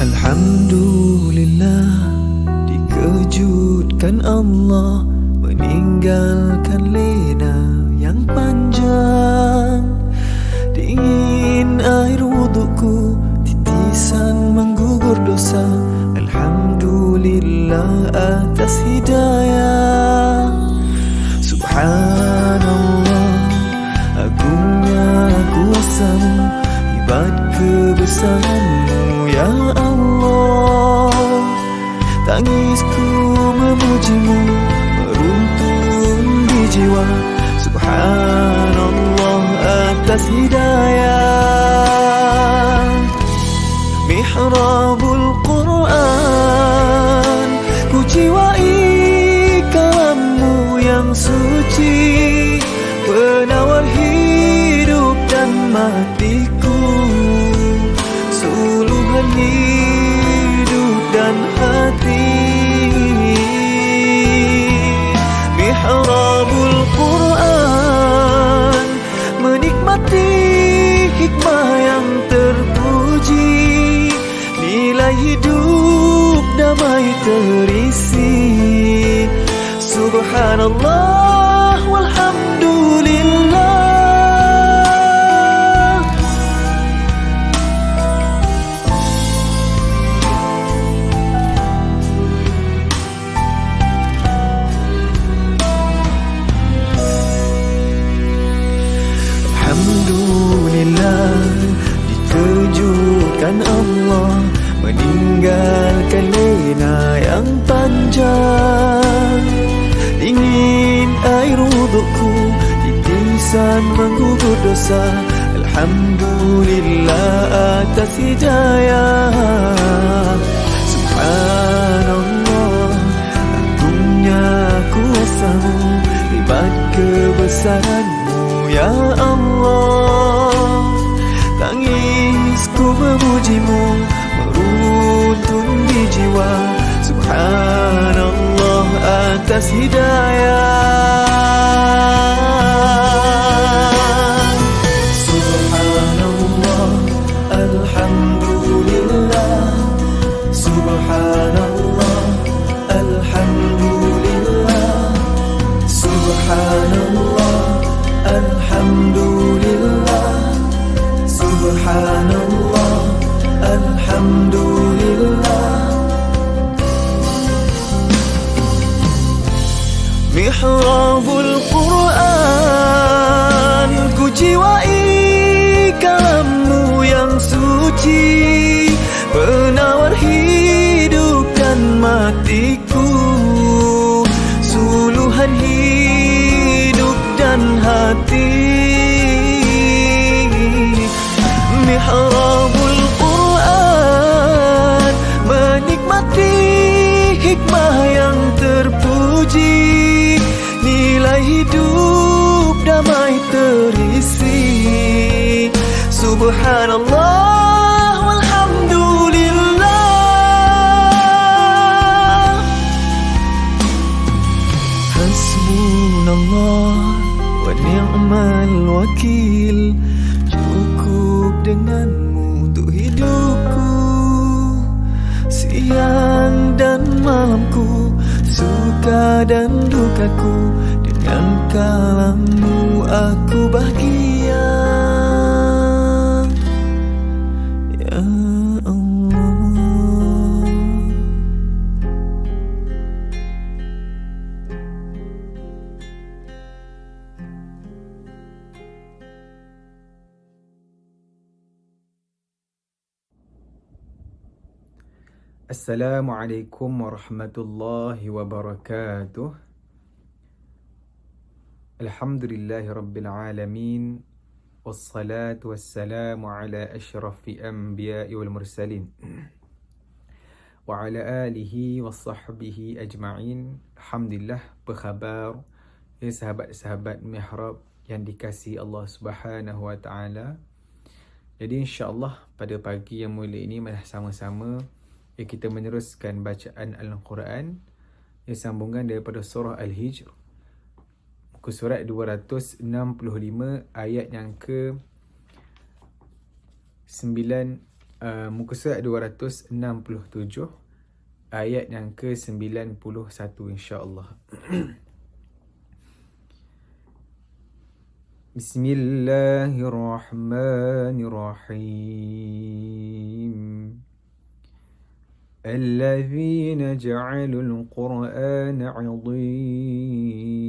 Alhamdulillah, dikejutkan Allah meninggalkan lena yang panjang. Dingin air wudukku, titisan menggugur dosa. Alhamdulillah atas hidayah. Subhanallah, agungnya kuasa-Mu, hebat kebesaran-Mu ya Allah. Tangisku memuji-Mu, meruntun di jiwa. Subhanallah atas hidayah. Mihrabul Quran, ku jiwai kalam-Mu yang suci, penawar hidup dan matiku, suluhan hidup dan hati. Mihrabul Quran, menikmati hikmah yang terpuji, nilai hidup damai terisi. Subhanallah walhamdulillah. Alhamdulillah, dikejutkan Allah meninggalkan lena yang panjang. Dingin air wudukku, titisan menggugur dosa. Alhamdulillah atas hidayah. Subhanallah, agungnya kuasa-Mu, hebat kebesaran-Mu ya Allah. Tangisku memuji-Mu, meruntun di jiwa. Subhanallah atas hidayah. Subhanallah, alhamdulillah. Subhanallah, alhamdulillah. Subhanallah, alhamdulillah. Subhanallah, alhamdulillah. Mihrabul Quran, ku jiwai kalam-Mu yang suci, penawar hidup dan matiku, suluhan hidup dan hati. Mihrabul Quran, menikmati hikmah yang terpuji, nilai hidup damai terisi. Subhanallah walhamdulillah. Hasbunallah wa ni'mal wakil, cukup dengan-Mu untuk hidupku, siang dan malamku, suka dan dukaku. Dengan kalam-Mu aku bahagia ya Allah. Assalamualaikum warahmatullahi wabarakatuh. Alhamdulillahi rabbil alamin, wassalatu wassalamu ala asyrafil anbiya'i wal mursalin wa ala alihi wa sahbihi ajma'in. Alhamdulillah, apa khabar ya sahabat-sahabat Mihrab yang dikasihi Allah Subhanahu wa taala. Jadi insya-Allah pada pagi yang mulia ini mari sama-sama kita meneruskan bacaan Al-Quran yang sambungan daripada surah Al-Hijr, muka surat 265 ayat yang ke 9 muka surat 267, ayat yang ke-91 insya-Allah. Bismillahirrahmanirrahim. Allazina ja'alul Qur'ana 'idhin.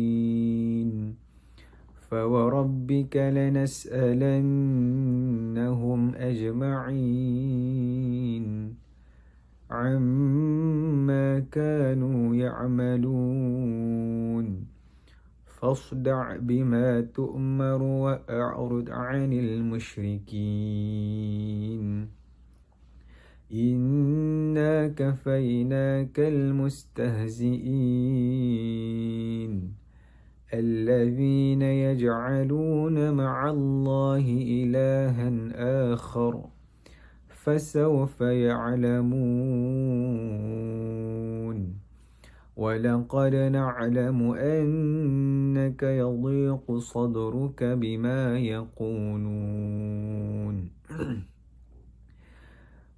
فوربك لنسألنهم أجمعين عما كانوا يعملون فاصدع بما تؤمر وأعرض عن المشركين إنا كفيناك المستهزئين الذين يجعلون مع الله إلها آخر فسوف يعلمون ولقد نعلم أنك يضيق صدرك بما يقولون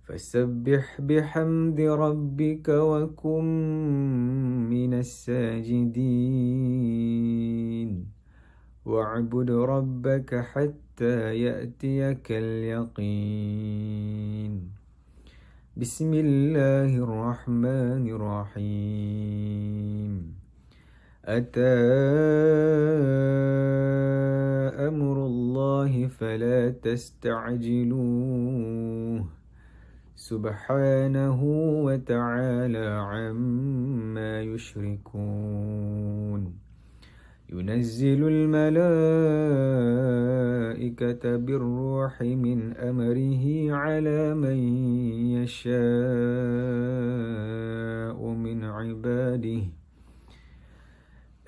فسبح بحمد ربك وكن من الساجدين واعبد ربك حتى يأتيك اليقين بسم الله الرحمن الرحيم أتى أمر الله فلا تستعجلوه سبحانه وتعالى عما يشركون ينزل الملائكة بالروح من أمره على من يشاء من عباده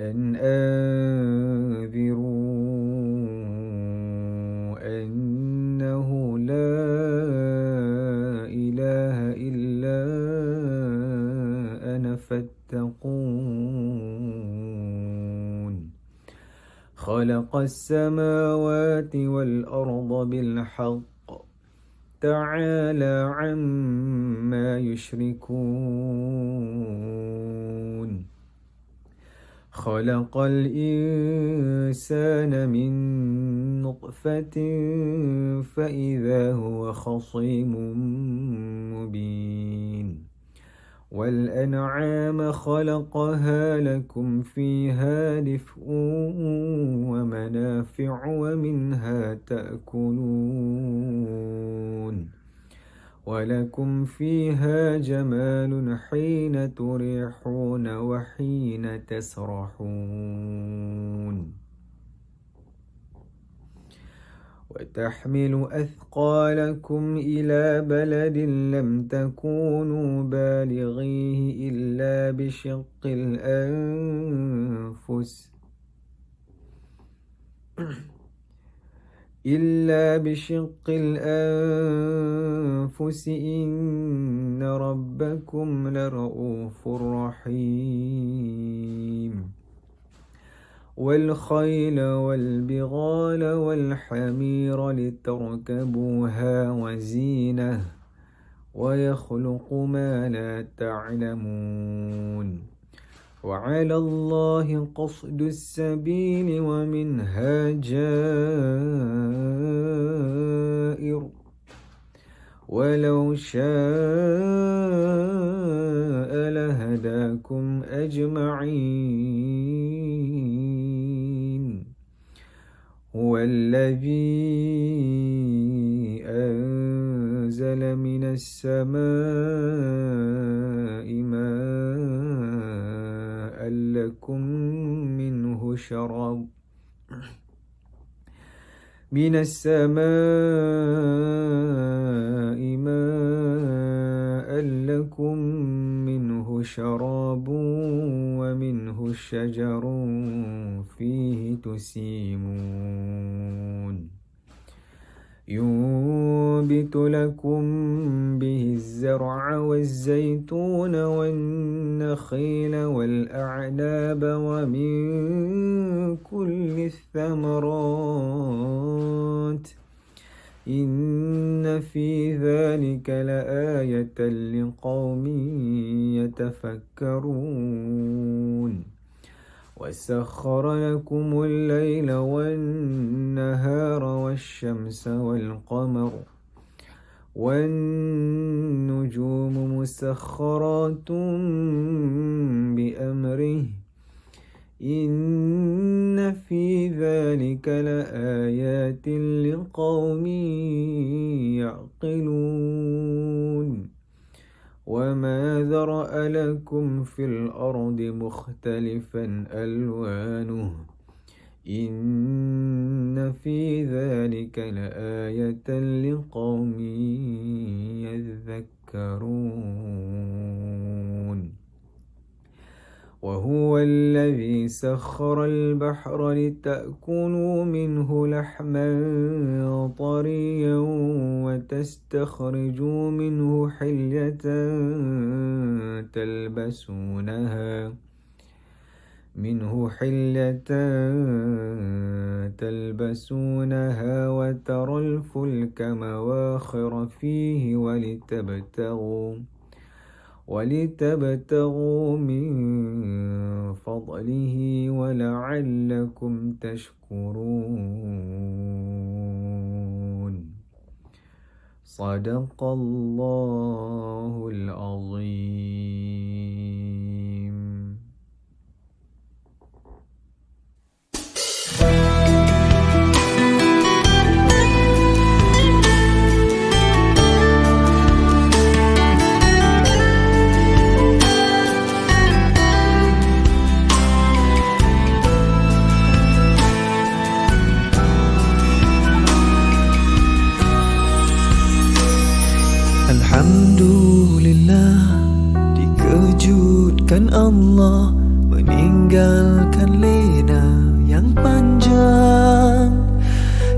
أن أنذروا أنه لا فاتقون خلق السماوات والأرض بالحق تعالى عما يشركون خلق الإنسان من نطفة فإذا هو خصيم مبين والأنعام خلقها لكم فيها دفء ومنافع ومنها تأكلون ولكم فيها جمال حين تريحون وحين تسرحون وتحمل أثقالكم إلى بلد لم تكونوا بالغيه إلا بشق الأنفس إن ربكم لرؤوف رحيم والخيل والبغال والحمير لتركبوها وزينة ويخلق ما لا تعلمون وعلى الله قصد السبيل ومنها جائر ولو شاء لهداكم أجمعين هو الذي أنزل من السماء ماء لكم منه شراب من السماء ماء لكم منه شراب ومنه شجر فيه تسيمون ينبت لكم به الزرع والزيتون والنخيل والأعناب ومن كل الثمرات إن في ذلك لآية لقوم يتفكرون وسخر لكم الليل والنهار والشمس والقمر والنجوم مسخرات بأمره إن في ذلك لآيات لقوم يعقلون وما ذرأ لكم في الأرض مختلفا ألوانه إن في ذلك لآية لقوم يذكرون وهو الذي سخر البحر لتأكلوا منه لحما طريا وتستخرجوا منه حلية تلبسونها وترى الفلك مواخر فيه ولتبتغوا من فضله ولعلكم تشكرون صدق الله العظيم. Alhamdulillah, dikejutkan Allah meninggalkan lena yang panjang.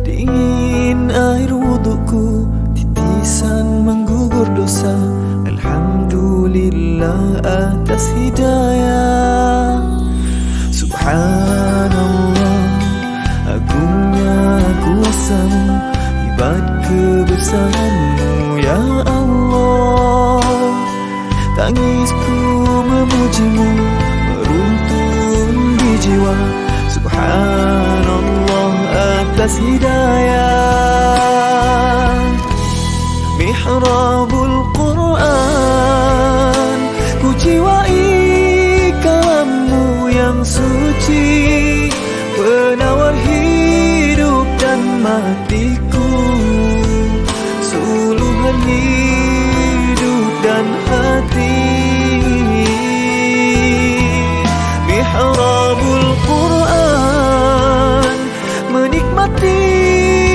Dingin air wudukku, titisan menggugur dosa. Alhamdulillah atas hidayah. Subhanallah, agungnya kuasamu, hebat kebesaranmu ya Allah. Tangisku memujimu, meruntun di jiwa. Subhanallah atas hidayah. Mihrabul Quran, ku jiwai kalammu yang suci, penawar hidup dan matiku, suluhan hidup dan hati. Mihrabul Quran, menikmati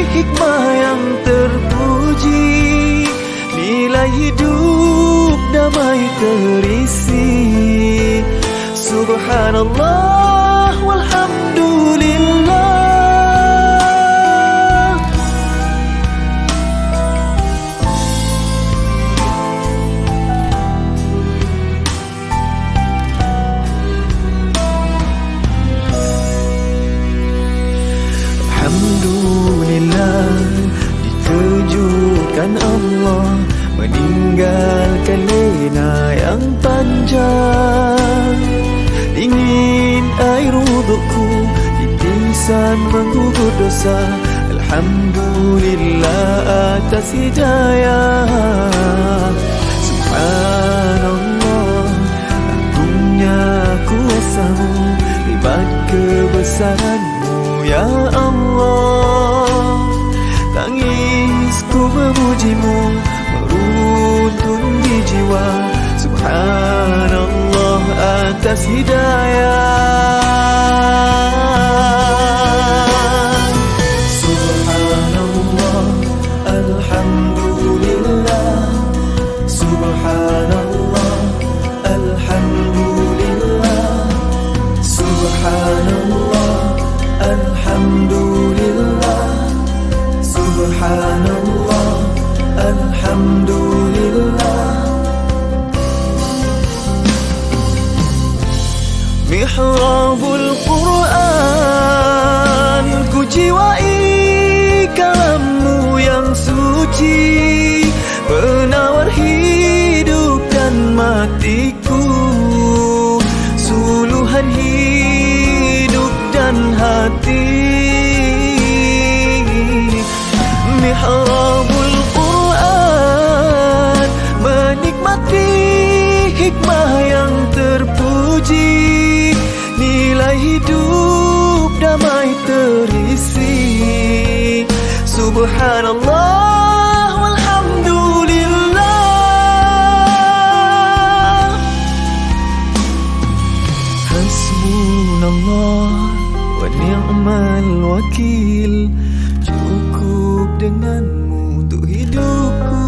hikmah yang terpuji, nilai hidup damai terisi. Subhanallah walhamdulillah. Alhamdulillah, dikejutkan Allah meninggalkan lena yang panjang. Dingin air wudukku, titisan menggugur dosa. Alhamdulillah atas hidayah. Subhanallah, agungnya kuasamu, hebat kebesaranmu ya Allah. Tangisku memujimu, meruntun di jiwa. Subhanallah atas hidayah. Subhanallah, alhamdulillah. Subhanallah, alhamdulillah. Subhanallah, alhamdulillah. Subhanallah, alhamdulillah. hatiku, suluhan hidup dan hati. Mihrabul Quran, menikmati hikmah yang terpuji, nilai hidup damai terisi. Subhanallah walhamdulillah, hasbunallah wa ni'mal wakil. Cukup denganmu untuk hidupku,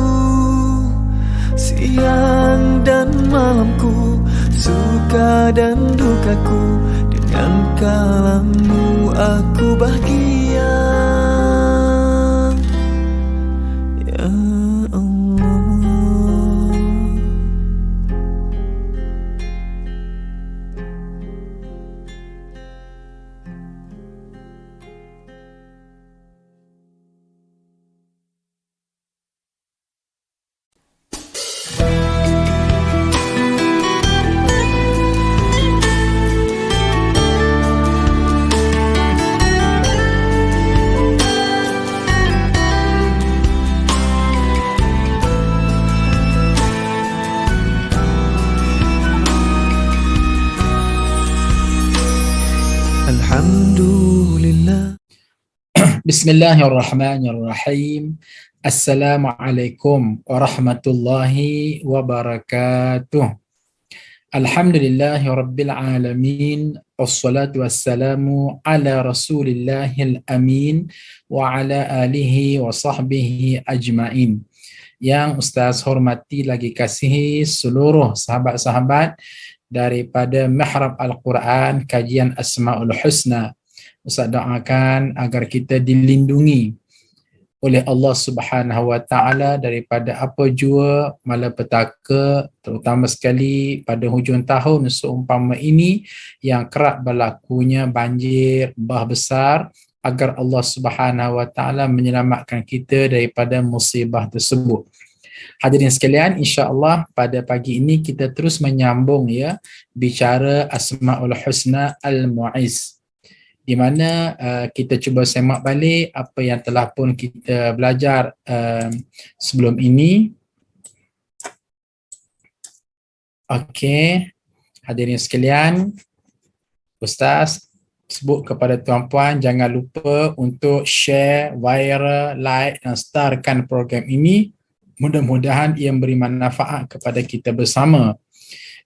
siang dan malamku, suka dan dukaku. Dengan kalammu aku bahagia, ya Allah. Alhamdulillah. Bismillahirrahmanirrahim. Assalamualaikum warahmatullahi wabarakatuh. Alhamdulillahi rabbil alamin. Wassalatu wassalamu ala rasulillahil amin wa ala alihi wa sahbihi ajmain. Yang Ustaz hormati lagi kasihi seluruh sahabat-sahabat daripada Mihrab Al-Quran kajian Asmaul Husna. Ustaz doakan agar kita dilindungi oleh Allah Subhanahu Wa Taala daripada apa jua malapetaka, terutama sekali pada hujung tahun seumpama ini yang kerap berlakunya banjir, bah besar, agar Allah Subhanahu Wa Taala menyelamatkan kita daripada musibah tersebut. Hadirin sekalian, insya-Allah pada pagi ini kita terus menyambung ya bicara Asmaul Husna Al-Mu'izz, di mana kita cuba semak balik apa yang telah pun kita belajar sebelum ini. Okey, hadirin sekalian, Ustaz sebut kepada tuan-puan jangan lupa untuk share, viral, like dan starkan program ini. Mudah-mudahan ia memberi manfaat kepada kita bersama,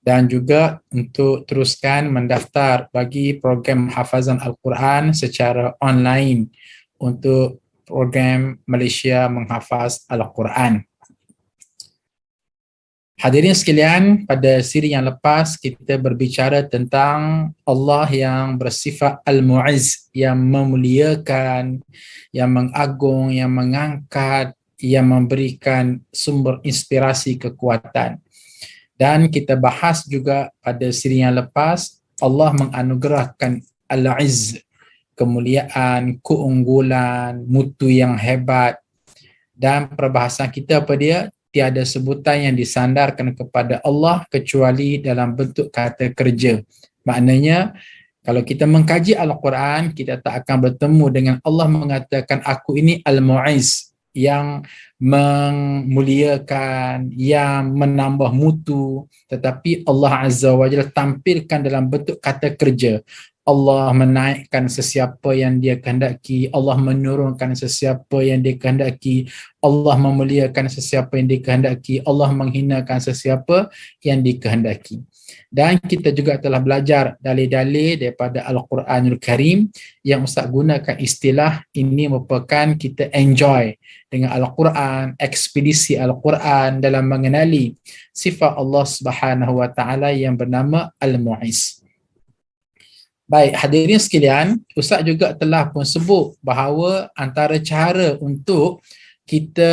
dan juga untuk teruskan mendaftar bagi program hafazan Al-Quran secara online untuk program Malaysia Menghafaz Al-Quran. Hadirin sekalian, pada siri yang lepas kita berbicara tentang Allah yang bersifat Al-Mu'izz, yang memuliakan, yang mengagung, yang mengangkat, yang memberikan sumber inspirasi kekuatan. Dan kita bahas juga pada siri yang lepas, Allah menganugerahkan Al-Izz, kemuliaan, keunggulan, mutu yang hebat. Dan perbahasan kita apa dia? Tiada sebutan yang disandarkan kepada Allah kecuali dalam bentuk kata kerja. Maknanya, kalau kita mengkaji Al-Quran, kita tak akan bertemu dengan Allah mengatakan aku ini Al-Mu'izz, yang memuliakan, yang menambah mutu, tetapi Allah Azza wa Jalla tampilkan dalam bentuk kata kerja. Allah menaikkan sesiapa yang dia kehendaki, Allah menurunkan sesiapa yang dia kehendaki, Allah memuliakan sesiapa yang dikehendaki, Allah menghinakan sesiapa yang dikehendaki. Dan kita juga telah belajar dalil-dalil daripada Al-Quranul Karim yang Ustaz gunakan istilah ini merupakan kita enjoy dengan Al-Quran, ekspedisi Al-Quran dalam mengenali sifat Allah Subhanahu Wa Taala yang bernama Al-Mu'izz. Baik, hadirin sekalian, Ustaz juga telah pun sebut bahawa antara cara untuk kita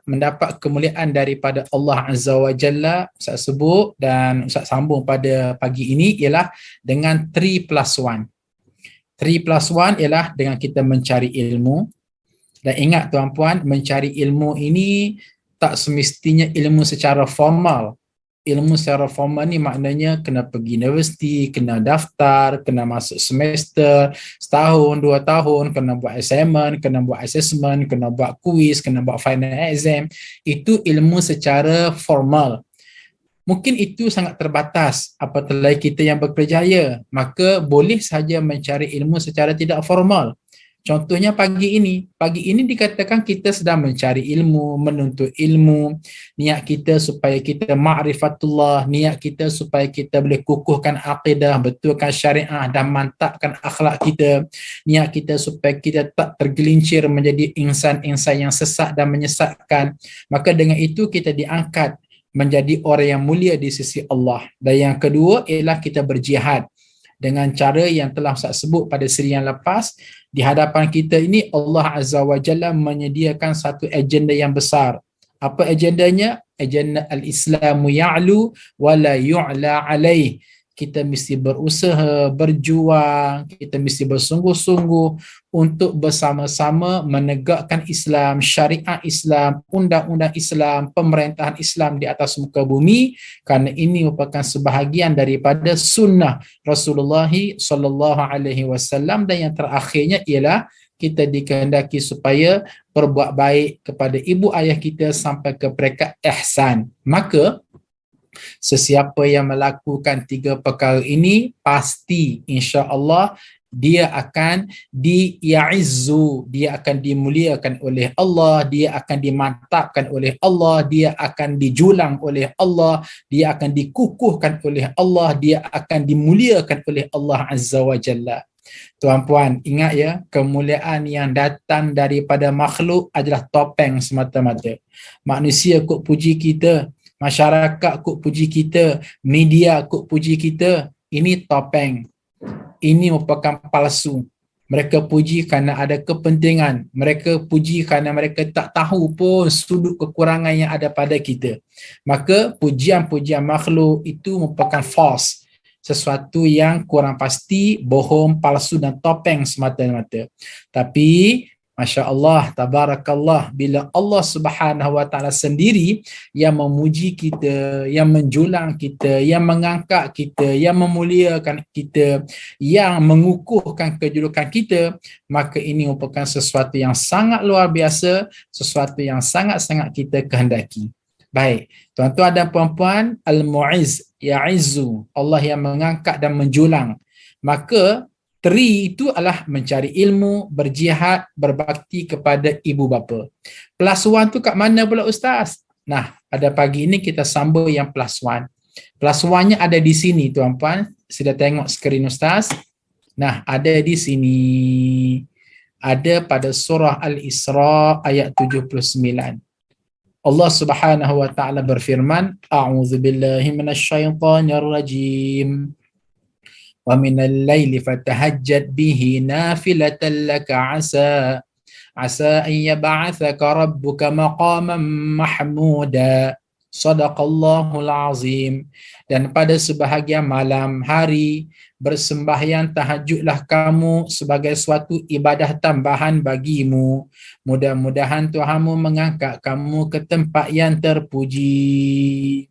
mendapat kemuliaan daripada Allah Azza wa Jalla, Ustaz sebut dan Ustaz sambung pada pagi ini ialah dengan 3+1. 3+1 ialah dengan kita mencari ilmu. Dan ingat tuan-puan, mencari ilmu ini tak semestinya ilmu secara formal. Ilmu secara formal ni maknanya kena pergi universiti, kena daftar, kena masuk semester, setahun, 2 tahun, kena buat assignment, kena buat assessment, kena buat quiz, kena buat final exam. Itu ilmu secara formal. Mungkin itu sangat terbatas apabila kita yang berkerjaya, maka boleh saja mencari ilmu secara tidak formal. Contohnya pagi ini dikatakan kita sedang mencari ilmu, menuntut ilmu, niat kita supaya kita ma'rifatullah, niat kita supaya kita boleh kukuhkan akidah, betulkan syariah dan mantapkan akhlak kita, niat kita supaya kita tak tergelincir menjadi insan-insan yang sesat dan menyesatkan. Maka dengan itu kita diangkat menjadi orang yang mulia di sisi Allah. Dan yang kedua ialah kita berjihad dengan cara yang telah Ustaz sebut pada siri yang lepas. Di hadapan kita ini Allah Azza wa Jalla menyediakan satu agenda yang besar. Apa agendanya? Agenda al-Islamu ya'lu wa la yu'la alaih. Kita mesti berusaha, berjuang, kita mesti bersungguh-sungguh untuk bersama-sama menegakkan Islam, syariat Islam, undang-undang Islam, pemerintahan Islam di atas muka bumi, kerana ini merupakan sebahagian daripada sunnah Rasulullah sallallahu alaihi wasallam. Dan yang terakhirnya ialah kita dikehendaki supaya berbuat baik kepada ibu ayah kita sampai ke peringkat ihsan. Maka sesiapa yang melakukan 3 perkara ini pasti insya-Allah dia akan di'izzu, dia akan dimuliakan oleh Allah, dia akan dimantapkan oleh Allah, dia akan dijulang oleh Allah, dia akan dikukuhkan oleh Allah, dia akan dimuliakan oleh Allah Azza wa Jalla. Tuan-puan, ingat ya, kemuliaan yang datang daripada makhluk adalah topeng semata-mata. Manusia kok puji kita, masyarakat kok puji kita, media kok puji kita, ini topeng. Ini merupakan palsu. Mereka puji kerana ada kepentingan. Mereka puji kerana mereka tak tahu pun sudut kekurangan yang ada pada kita. Maka pujian-pujian makhluk itu merupakan false. Sesuatu yang kurang pasti, bohong, palsu dan topeng semata-mata. Tapi Masya Allah, tabarakallah, bila Allah Subhanahu wa ta'ala sendiri yang memuji kita, yang menjulang kita, yang mengangkat kita, yang memuliakan kita, yang mengukuhkan kedudukan kita, maka ini merupakan sesuatu yang sangat luar biasa, sesuatu yang sangat-sangat kita kehendaki. Baik, tuan-tuan dan puan-puan, Al-Mu'izz, Ya'izzu, Allah yang mengangkat dan menjulang. Maka Tri itu adalah mencari ilmu, berjihad, berbakti kepada ibu bapa. Plus one tu kat mana pula Ustaz? Nah, pada pagi ini kita sambung yang plus one. Plus one-nya ada di sini tuan-puan. Sudah tengok skrin Ustaz? Nah, ada di sini. Ada pada surah Al-Isra ayat 79. Allah Subhanahu wa ta'ala berfirman, A'udzubillahi minasyaitonirrajim. Wa minal laili fatahajjad bihi nafilatan laka asa an yab'athaka rabbuka maqaman mahmuda. Sadaqallahul azim. Dan pada sebahagian malam hari bersembahyang tahajudlah kamu sebagai suatu ibadah tambahan bagimu. Mudah-mudahan Tuhanmu mengangkat kamu ke tempat yang terpuji.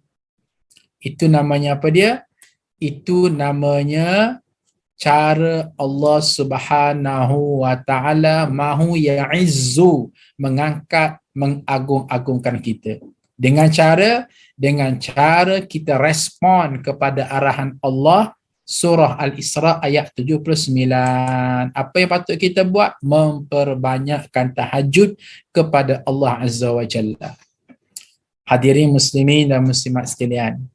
Itu namanya apa dia? Itu namanya cara Allah Subhanahu wa ta'ala mahu ya'izzu, mengangkat, mengagung-agungkan kita. Dengan cara kita respon kepada arahan Allah. Surah Al-Isra ayat 79. Apa yang patut kita buat? Memperbanyakkan tahajud kepada Allah Azza wa Jalla. Hadirin muslimin dan muslimat sekalian,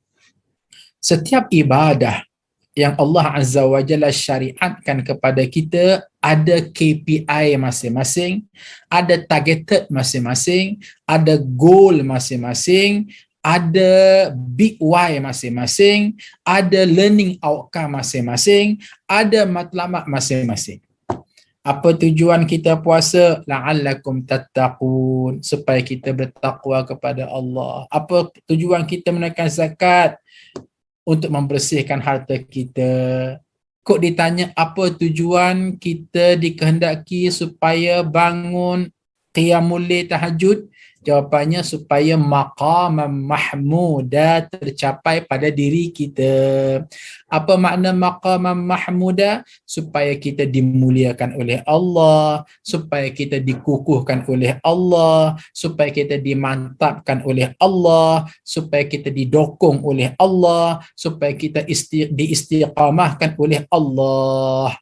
setiap ibadah yang Allah Azza wa Jalla syariatkan kepada kita ada KPI masing-masing, ada targeted masing-masing, ada goal masing-masing, ada big why masing-masing, ada learning outcome masing-masing, ada matlamat masing-masing. Apa tujuan kita puasa? La'allakum tattaqun, supaya kita bertakwa kepada Allah. Apa tujuan kita menunaikan zakat? Untuk membersihkan harta kita. Kok ditanya apa tujuan kita dikehendaki supaya bangun qiyamul lail tahajud? Jawapannya supaya maqamam mahmuda tercapai pada diri kita. Apa makna maqamam mahmuda? Supaya kita dimuliakan oleh Allah, supaya kita dikukuhkan oleh Allah, supaya kita dimantapkan oleh Allah, supaya kita didokong oleh Allah, supaya kita diistiqamahkan oleh Allah.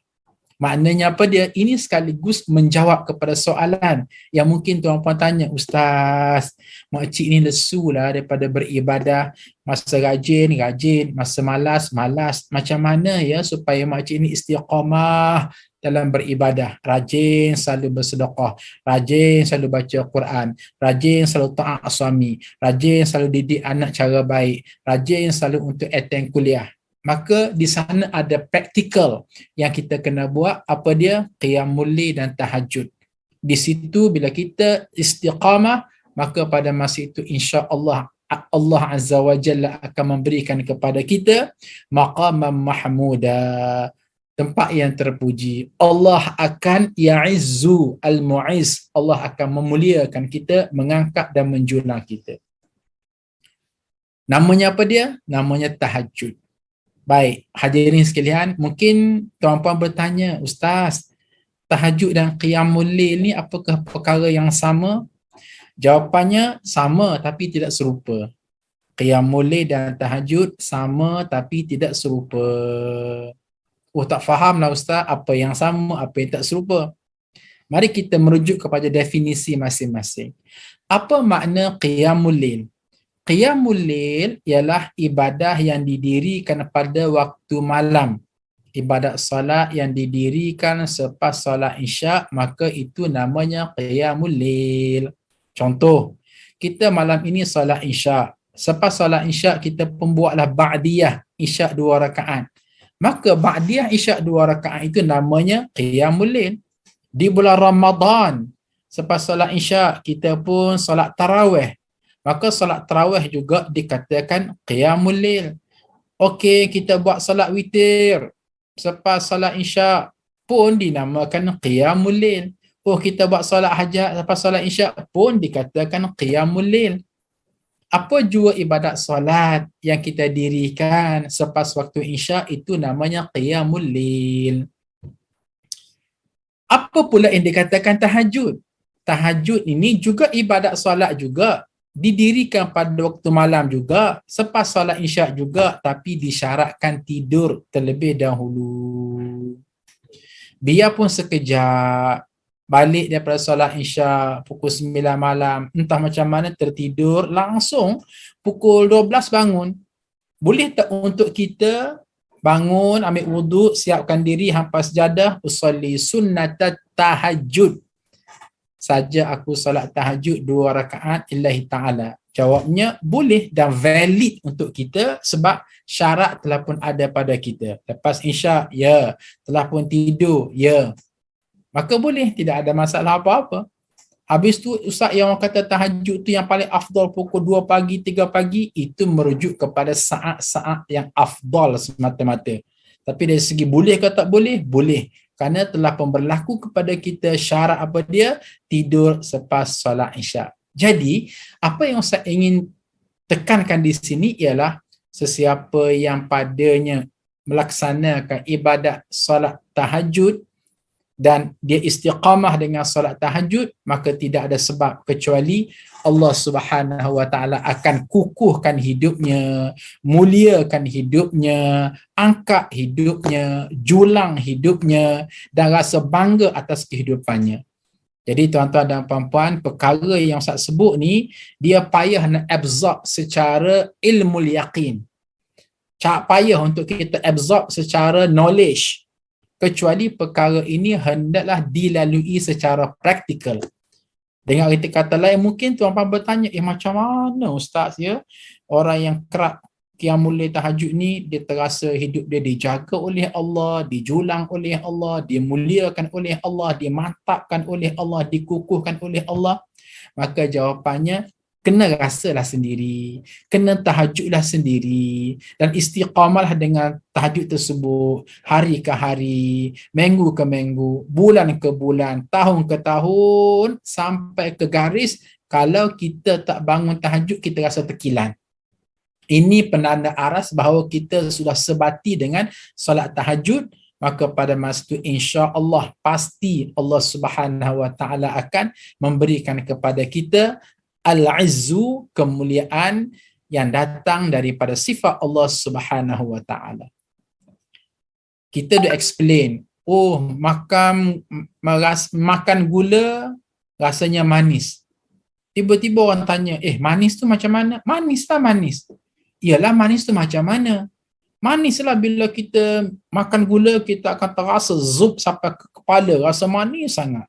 Maknanya apa dia? Ini sekaligus menjawab kepada soalan yang mungkin tuan-puan tanya, Ustaz, makcik ni lesu lah daripada beribadah. Masa rajin, rajin. Masa malas, malas. Macam mana ya supaya makcik ni istiqamah dalam beribadah? Rajin selalu bersedekah, rajin selalu baca Quran, rajin selalu taat suami, rajin selalu didik anak cara baik, rajin selalu untuk attend kuliah. Maka di sana ada praktikal yang kita kena buat. Apa dia? Qiyamul lail dan tahajud. Di situ bila kita istiqamah, maka pada masa itu insya-Allah Allah Azza wa Jalla akan memberikan kepada kita maqamam mahmuda, tempat yang terpuji. Allah akan ya'izzu al-mu'izz, Allah akan memuliakan kita, mengangkat dan menjulang kita. Namanya apa dia? Namanya tahajud. Baik, hadirin sekalian, mungkin tuan-puan bertanya, Ustaz, tahajud dan qiyamul lail ni apakah perkara yang sama? Jawapannya sama tapi tidak serupa. Qiyamul lail dan tahajud sama tapi tidak serupa. Oh, tak fahamlah Ustaz, apa yang sama, apa yang tak serupa. Mari kita merujuk kepada definisi masing-masing. Apa makna qiyamul lail? Qiyamul lail ialah ibadah yang didirikan pada waktu malam. Ibadat salat yang didirikan selepas solat Isyak, maka itu namanya qiyamul lail. Contoh, kita malam ini solat Isyak. Selepas solat Isyak kita pun buatlah ba'diyah Isyak 2 rakaat. Maka ba'diyah Isyak 2 rakaat itu namanya qiyamul lail. Di bulan Ramadan, selepas solat Isyak kita pun solat tarawih. Maka solat tarawih juga dikatakan qiyamul lail. Okey, kita buat solat witir selepas solat Isyak pun dinamakan qiyamul lail. Oh, kita buat solat hajat selepas solat Isyak pun dikatakan qiyamul lail. Apa jua ibadat solat yang kita dirikan selepas waktu Isyak itu namanya qiyamul lail. Apa pula yang dikatakan tahajud? Tahajud ini juga ibadat solat juga. Didirikan pada waktu malam juga, selepas solat Isyak juga, tapi disyaratkan tidur terlebih dahulu. Biarpun sekejap, balik daripada solat Isyak pukul 9 malam, entah macam mana tertidur, langsung pukul 12 bangun. Boleh tak untuk kita bangun, ambil wuduk, siapkan diri, hampas sejadah, usolli sunnatat tahajud. Saja aku solat tahajud 2 rakaat lillahi ta'ala. Jawabnya boleh dan valid untuk kita sebab syarat telah pun ada pada kita. Lepas Isyak, ya. Telah pun tidur, ya. Maka boleh, tidak ada masalah apa-apa. Habis tu ustaz yang orang kata tahajud tu yang paling afdal pukul 2 pagi, 3 pagi, itu merujuk kepada saat-saat yang afdal semata-mata. Tapi dari segi boleh ke tak boleh? Boleh. Kerana telah pun berlaku kepada kita syarat apa dia? Tidur selepas solat Isyak. Jadi, apa yang saya ingin tekankan di sini ialah sesiapa yang padanya melaksanakan ibadat solat tahajud dan dia istiqamah dengan solat tahajud, maka tidak ada sebab kecuali Allah Subhanahu wa taala akan kukuhkan hidupnya, muliakan hidupnya, angkat hidupnya, julang hidupnya dan rasa bangga atas kehidupannya. Jadi tuan-tuan dan puan-puan, perkara yang saya sebut ni dia payah nak absorb secara ilmu yaqin. Payah untuk kita absorb secara knowledge. Kecuali perkara ini hendaklah dilalui secara praktikal. Dengan erti kata lain, mungkin tuan-puan bertanya, macam mana Ustaz ya? Orang yang kerap qiyamul lail tahajud ni, dia terasa hidup dia dijaga oleh Allah, dijulang oleh Allah, dimuliakan oleh Allah, dimantapkan oleh Allah, dikukuhkan oleh Allah. Maka jawapannya, kena rasalah sendiri, kena tahajudlah sendiri dan istiqamalah dengan tahajud tersebut hari ke hari, minggu ke minggu, bulan ke bulan, tahun ke tahun sampai ke garis Kalau kita tak bangun tahajud, kita rasa terkilan. Ini penanda aras bahawa kita sudah sebati dengan solat tahajud, maka pada masa itu insya-Allah pasti Allah Subhanahu wa taala akan memberikan kepada kita al-izzu, kemuliaan yang datang daripada sifat Allah Subhanahu wa taala. Kita dah explain, makan gula rasanya manis. Tiba-tiba orang tanya, manis tu macam mana? Manis lah manis. Iyalah, manis tu macam mana? Manis lah bila kita makan gula, kita akan terasa zup sampai ke kepala, rasa manis sangat.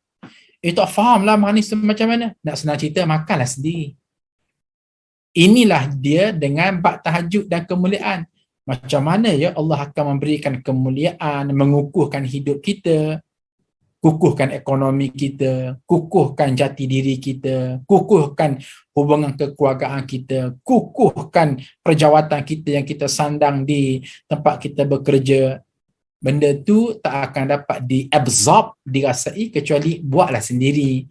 Tak faham lah manis tu macam mana. Nak senang cerita, makanlah sendiri. Inilah dia dengan bab tahajud dan kemuliaan. Macam mana ya Allah akan memberikan kemuliaan, mengukuhkan hidup kita, kukuhkan ekonomi kita, kukuhkan jati diri kita, kukuhkan hubungan kekeluargaan kita, kukuhkan perjawatan kita yang kita sandang di tempat kita bekerja. Benda tu tak akan dapat diabsorb, dirasai, kecuali buatlah sendiri.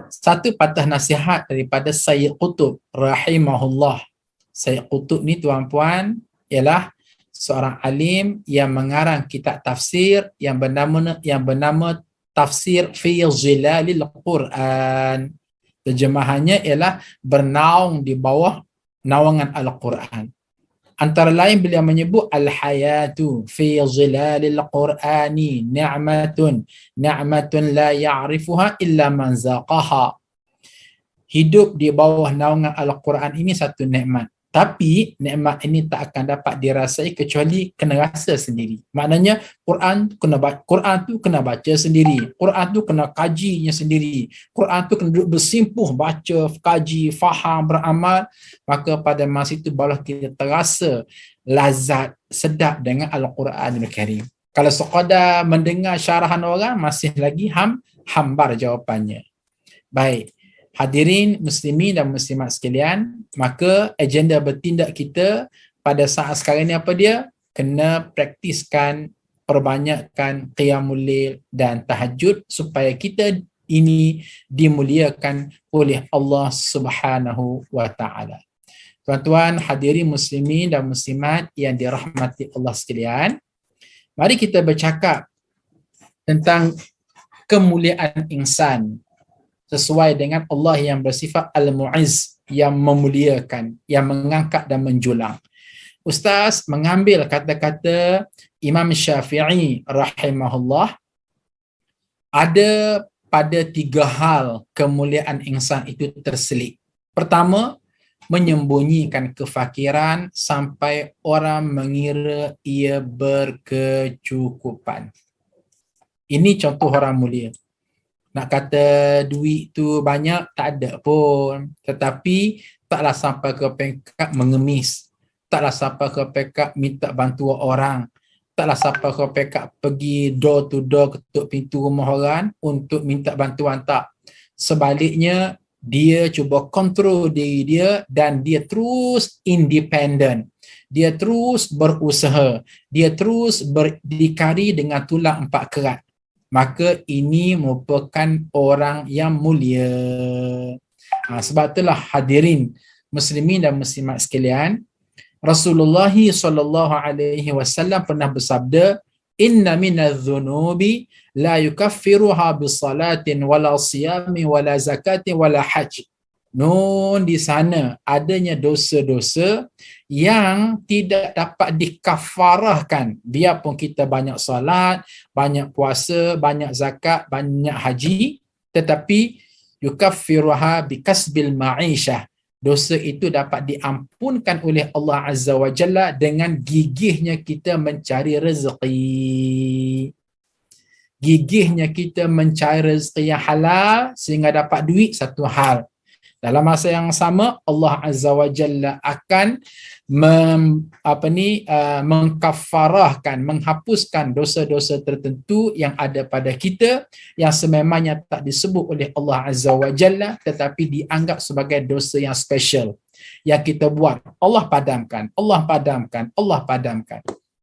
Satu patah nasihat daripada Sayyid Qutb rahimahullah. Sayyid Qutb ni tuan-puan ialah seorang alim yang mengarang kitab tafsir yang bernama Tafsir fi Zilalil Quran. Terjemahannya ialah bernaung di bawah naungan Al-Quran. Antara lain beliau menyebut al-hayatu fi zilalil Qur'ani ni'matun la ya'rifuha illa man zaqaha. Hidup di bawah naungan Al-Quran ini satu nikmat. Tapi nikmat ini tak akan dapat dirasai kecuali kena rasa sendiri. Maknanya Quran tu kena baca sendiri. Quran tu kena kajinya sendiri. Quran tu kena duduk bersimpuh, baca, kaji, faham, beramal. Maka pada masa itu barulah kita terasa lazat, sedap dengan Al-Quranul Karim. Kalau sekadar mendengar syarahan orang, masih lagi hambar jawapannya. Baik. Hadirin muslimin dan muslimat sekalian, maka agenda bertindak kita pada saat sekarang ni apa dia? Kena praktiskan, perbanyakkan qiyamul lail dan tahajud supaya kita ini dimuliakan oleh Allah Subhanahu wa taala. Tuan-tuan hadirin muslimin dan muslimat yang dirahmati Allah sekalian, mari kita bercakap tentang kemuliaan insan sesuai dengan Allah yang bersifat Al-Mu'izz, yang memuliakan, yang mengangkat dan menjulang. Ustaz mengambil kata-kata Imam Syafi'i rahimahullah, ada pada 3 hal kemuliaan insan itu terselit. Pertama, menyembunyikan kefakiran sampai orang mengira ia berkecukupan. Ini contoh orang mulia. Nak kata duit tu banyak, tak ada pun. Tetapi taklah sampai ke peringkat mengemis. Taklah sampai ke peringkat minta bantuan orang. Taklah sampai ke peringkat pergi door to door, ketuk pintu rumah orang untuk minta bantuan, tak. Sebaliknya, dia cuba kontrol diri dia dan dia terus independent. Dia terus berusaha. Dia terus berdikari dengan tulang 4 kerat. Maka ini merupakan orang yang mulia. Sebab itulah hadirin muslimin dan muslimat sekalian, Rasulullah SAW pernah bersabda, inna minadh-dhunubi la yukaffiruha bisalatin wala siyami wala zakatin wala hajj. Nun, di sana adanya dosa-dosa yang tidak dapat dikafarahkan biarpun kita banyak salat, banyak puasa, banyak zakat, banyak haji, tetapi yukaffiruha bikasbil ma'isyah. Dosa itu dapat diampunkan oleh Allah Azza wa Jalla dengan gigihnya kita mencari rezeki. Gigihnya kita mencari rezeki yang halal sehingga dapat duit, satu hal. Dalam masa yang sama, Allah Azza wa Jalla akan mengkafarahkan, menghapuskan dosa-dosa tertentu yang ada pada kita yang sememangnya tak disebut oleh Allah Azza wa Jalla tetapi dianggap sebagai dosa yang special yang kita buat. Allah padamkan.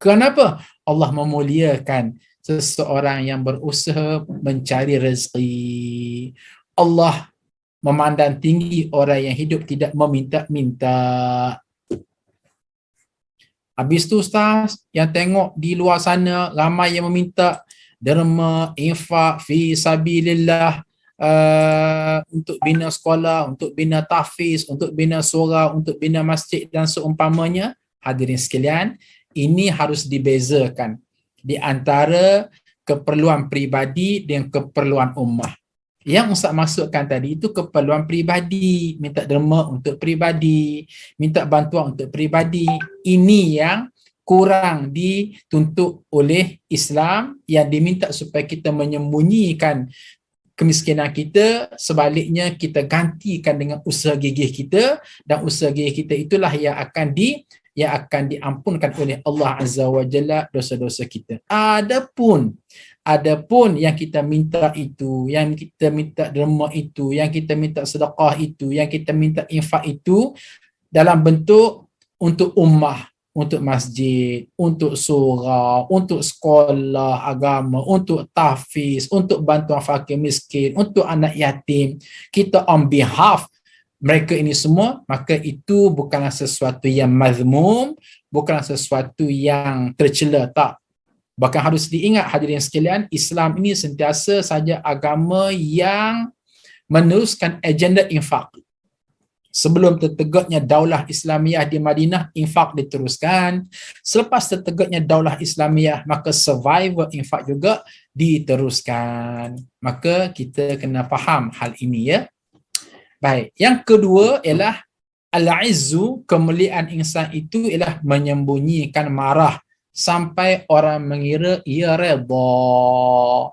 Kenapa? Allah memuliakan seseorang yang berusaha mencari rezeki. Allah memandang tinggi orang yang hidup tidak meminta-minta. Habis tu Ustaz, yang tengok di luar sana ramai yang meminta derma, infak, fi sabilillah, untuk bina sekolah, untuk bina tahfiz, untuk bina surau, untuk bina masjid dan seumpamanya. Hadirin sekalian, ini harus dibezakan di antara keperluan peribadi dan keperluan ummah. Yang Ustaz maksudkan tadi itu keperluan peribadi, minta derma untuk peribadi, minta bantuan untuk peribadi. Ini yang kurang dituntut oleh Islam, yang diminta supaya kita menyembunyikan kemiskinan kita, sebaliknya kita gantikan dengan usaha gigih kita, dan usaha gigih kita itulah yang akan diampunkan oleh Allah Azza wa Jalla dosa-dosa kita. Adapun yang kita minta itu, yang kita minta derma itu, yang kita minta sedekah itu, yang kita minta infak itu dalam bentuk untuk ummah, untuk masjid, untuk surau, untuk sekolah agama, untuk tahfiz, untuk bantuan fakir miskin, untuk anak yatim, kita on behalf mereka ini semua, maka itu bukanlah sesuatu yang mazmum, bukanlah sesuatu yang tercela, tak. Bahkan harus diingat hadirin sekalian, Islam ini sentiasa saja agama yang meneruskan agenda infak. Sebelum tertegaknya daulah Islamiyah di Madinah, infak diteruskan. Selepas tertegaknya daulah Islamiyah, maka survival infak juga diteruskan. Maka kita kena faham hal ini, ya. Baik, yang kedua ialah al-izzu, kemuliaan insan itu ialah menyembunyikan marah sampai orang mengira ia redha.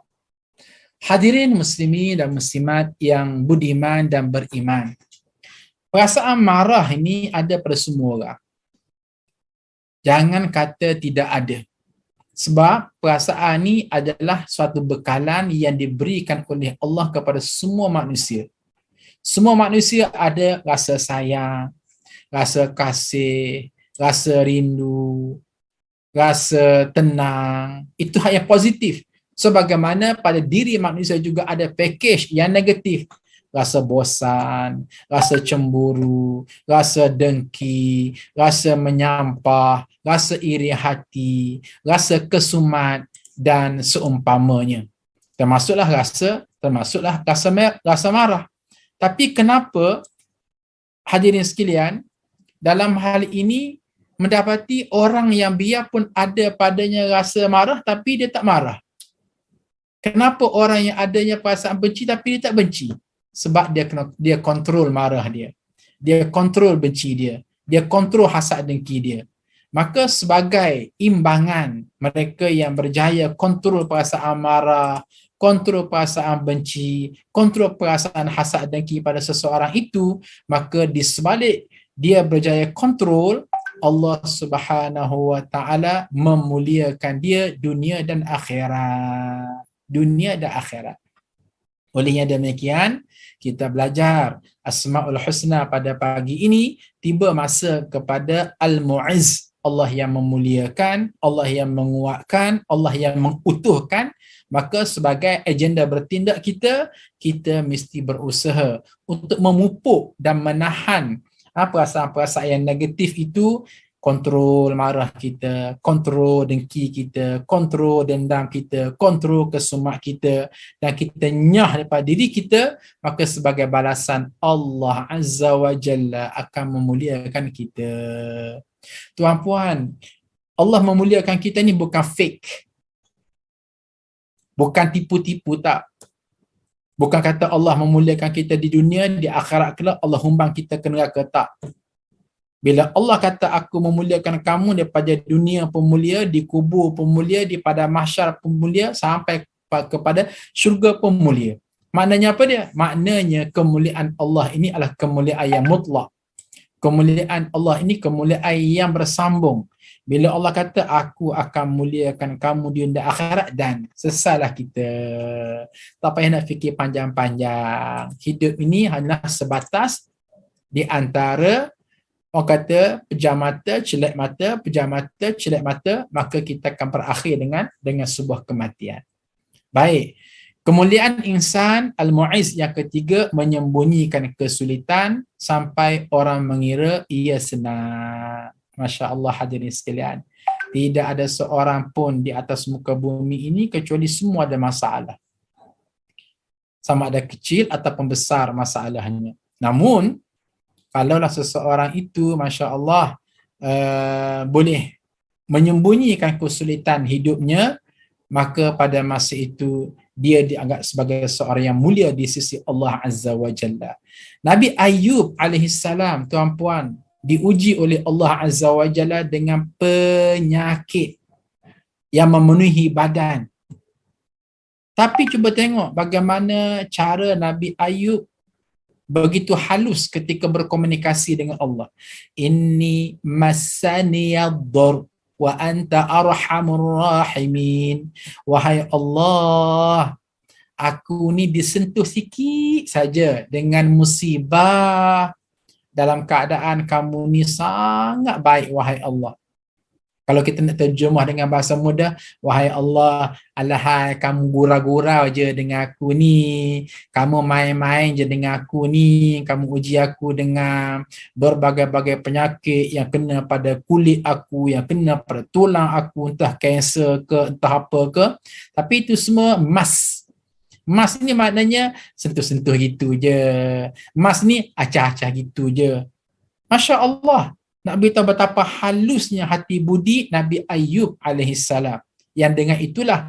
Hadirin muslimin dan muslimat yang budiman dan beriman, perasaan marah ini ada pada semua orang. Jangan kata tidak ada. Sebab perasaan ini adalah suatu bekalan yang diberikan oleh Allah kepada semua manusia. Semua manusia ada rasa sayang, rasa kasih, rasa rindu, rasa tenang. Itu hal yang positif. Sebagaimana pada diri manusia juga ada package yang negatif. Rasa bosan, rasa cemburu, rasa dengki, rasa menyampah, rasa iri hati, rasa kesumat dan seumpamanya. Termasuklah rasa marah. Tapi kenapa hadirin sekalian dalam hal ini mendapati orang yang biarpun ada padanya rasa marah tapi dia tak marah? Kenapa orang yang adanya perasaan benci tapi dia tak benci? Sebab dia kontrol marah dia. Dia kontrol benci dia. Dia kontrol hasad dengki dia. Maka sebagai imbangan mereka yang berjaya kontrol perasaan marah, kontrol perasaan benci, kontrol perasaan hasad dengki pada seseorang itu, maka di sebalik dia berjaya kontrol, Allah Subhanahu wa taala memuliakan dia dunia dan akhirat. Dunia dan akhirat. Olehnya demikian, kita belajar Asmaul Husna pada pagi ini, tiba masa kepada Al-Mu'izz, Allah yang memuliakan, Allah yang menguatkan, Allah yang mengutuhkan. Maka sebagai agenda bertindak kita mesti berusaha untuk memupuk dan menahan perasaan-perasaan yang negatif itu, kontrol marah kita, kontrol dengki kita, kontrol dendam kita, kontrol kesumat kita, dan kita nyah daripada diri kita, maka sebagai balasan Allah Azza wa Jalla akan memuliakan kita. Tuan-puan, Allah memuliakan kita ni bukan fake. Bukan tipu-tipu, tak. Bukan kata Allah memuliakan kita di dunia, di akhirat kelak Allah humbang kita ke neraka, tak. Bila Allah kata aku memuliakan kamu daripada dunia pemulia, di kubur pemulia, di pada mahsyar pemulia, sampai kepada syurga pemulia. Maknanya apa dia? Maknanya kemuliaan Allah ini adalah kemuliaan yang mutlak. Kemuliaan Allah ini kemuliaan yang bersambung. Bila Allah kata aku akan muliakan kamu di dunia akhirat, dan sesalah kita. Tak payah nak fikir panjang-panjang. Hidup ini hanya sebatas di antara orang kata pejam mata, celak mata, pejam mata, celak mata, maka kita akan berakhir dengan sebuah kematian. Baik. Kemuliaan insan al-mu'izz yang ketiga, menyembunyikan kesulitan sampai orang mengira ia senang. Masya Allah hadirin sekalian. Tidak ada seorang pun di atas muka bumi ini kecuali semua ada masalah. Sama ada kecil ataupun besar masalahnya. Namun, kalaulah seseorang itu, Masya Allah, boleh menyembunyikan kesulitan hidupnya, maka pada masa itu dia dianggap sebagai seorang yang mulia di sisi Allah Azza wa Jalla. Nabi Ayub alaihissalam, tuan-puan, diuji oleh Allah Azza wa Jalla dengan penyakit yang memenuhi badan. Tapi cuba tengok bagaimana cara Nabi Ayub begitu halus ketika berkomunikasi dengan Allah. Inni massaniyad-dhur wa anta arhamur rahimin. Wahai Allah, aku ni disentuh sikit saja dengan musibah, dalam keadaan kamu ni sangat baik, wahai Allah. Kalau kita nak terjemah dengan bahasa mudah, wahai Allah, alahai kamu gurau-gurau je dengan aku ni, kamu main-main je dengan aku ni, kamu uji aku dengan berbagai-bagai penyakit yang kena pada kulit aku, yang kena pada tulang aku, entah kanser ke, entah apa ke. Tapi itu semua mas. Mas ni maknanya sentuh-sentuh gitu je. Mas ni acah-acah gitu je. Masya Allah. Nak beritahu betapa halusnya hati budi Nabi Ayub alaihissalam. Yang dengan itulah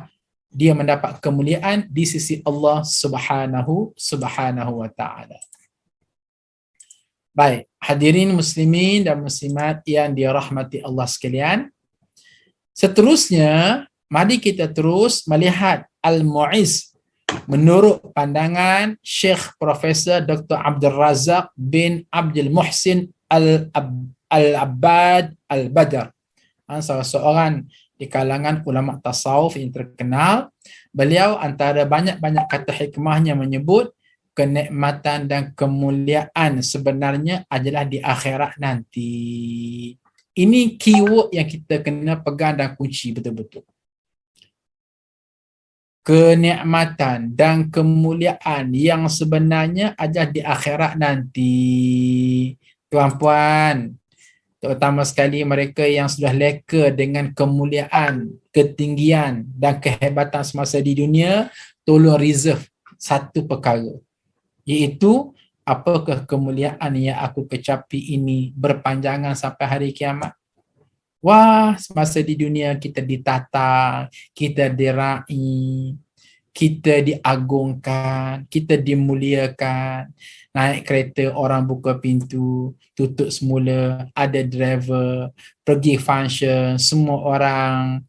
dia mendapat kemuliaan di sisi Allah subhanahu wa ta'ala. Baik, hadirin muslimin dan muslimat yang dirahmati Allah sekalian. Seterusnya, mari kita terus melihat Al-Mu'izz menurut pandangan Syekh Profesor Dr. Abdul Razak bin Abdul Muhsin Al-Abbad Al-Badr, salah seorang di kalangan ulama tasawuf yang terkenal. Beliau antara banyak-banyak kata hikmahnya menyebut kenikmatan dan kemuliaan sebenarnya adalah di akhirat nanti. Ini keyword yang kita kena pegang dan kunci betul-betul. Kenikmatan dan kemuliaan yang sebenarnya adalah di akhirat nanti. Tuan-puan, terutama sekali mereka yang sudah leka dengan kemuliaan, ketinggian dan kehebatan semasa di dunia, tolong reserve satu perkara, iaitu apakah kemuliaan yang aku kecapi ini berpanjangan sampai hari kiamat? Wah, semasa di dunia kita ditata, kita dirai, kita diagungkan, kita dimuliakan. Naik kereta, orang buka pintu, tutup semula, ada driver, pergi function, semua orang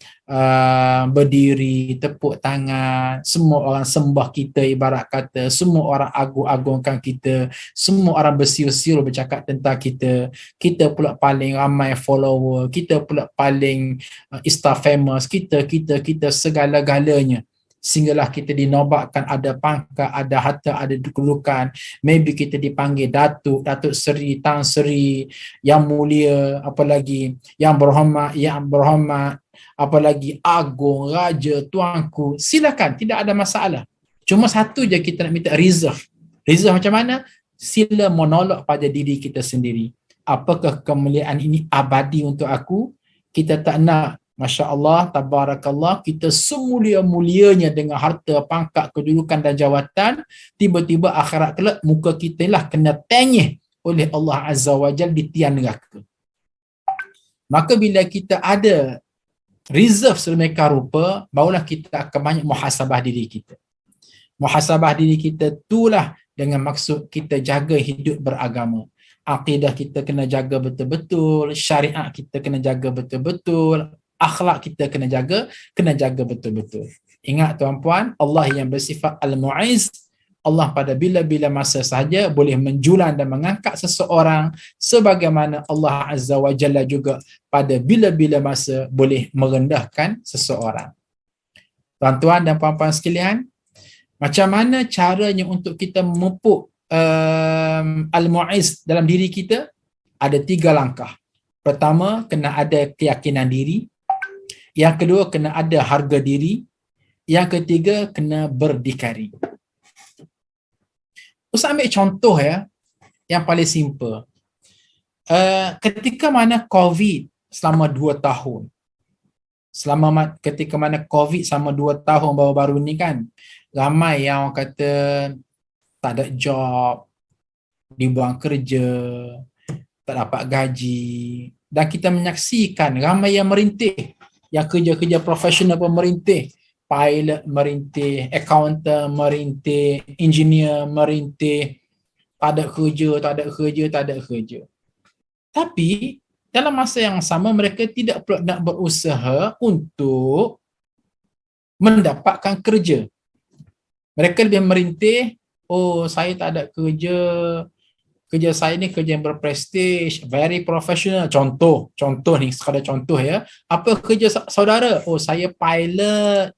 berdiri, tepuk tangan, semua orang sembah kita, ibarat kata, semua orang agung-agungkan kita, semua orang bersiul-siul bercakap tentang kita, kita pula paling ramai follower, kita pula paling Insta famous, kita segala-galanya. Sehinggalah kita dinobatkan ada pangkat, ada harta, ada kedudukan. Maybe kita dipanggil Datuk, Datuk Seri, Tan Seri, yang mulia, apalagi yang berhormat, apalagi agung, raja, tuanku. Silakan, tidak ada masalah. Cuma satu je kita nak minta reserve. Reserve macam mana? Sila monolog pada diri kita sendiri. Apakah kemuliaan ini abadi untuk aku? Kita tak nak, Masya Allah, tabarakallah, kita semulia-mulianya dengan harta, pangkat, kedudukan dan jawatan, tiba-tiba akhirat kelak muka kita lah kena tenyih oleh Allah Azza wa Jalla di tiang neraka. Maka bila kita ada reserve sedemikian rupa, barulah kita akan banyak muhasabah diri kita. Muhasabah diri kita itulah dengan maksud kita jaga hidup beragama. Akidah kita kena jaga betul-betul, syariat kita kena jaga betul-betul, akhlak kita kena jaga betul-betul. Ingat tuan-puan, Allah yang bersifat Al-Mu'izz, Allah pada bila-bila masa sahaja boleh menjulang dan mengangkat seseorang, sebagaimana Allah Azza wa Jalla juga pada bila-bila masa boleh merendahkan seseorang. Tuan-tuan dan puan-puan sekalian, macam mana caranya untuk kita memupuk Al-Mu'izz dalam diri kita? Ada 3 langkah. Pertama, kena ada keyakinan diri. Yang kedua, kena ada harga diri. Yang ketiga, kena berdikari. Ustaz ambil contoh ya, yang paling simple. Ketika mana COVID selama 2 tahun, ketika mana COVID selama 2 tahun baru-baru ni kan, ramai yang kata tak ada job, dibuang kerja, tak dapat gaji, dan kita menyaksikan ramai yang merintih, yang kerja-kerja profesional pun merintih, pilot merintih, accountant merintih, engineer merintih, tak ada kerja. Tapi dalam masa yang sama mereka tidak pula nak berusaha untuk mendapatkan kerja. Mereka lebih merintih, oh saya tak ada kerja, kerja saya ni kerja yang berprestige, very professional. Contoh ni, sekadar contoh ya. Apa kerja saudara? Oh saya pilot.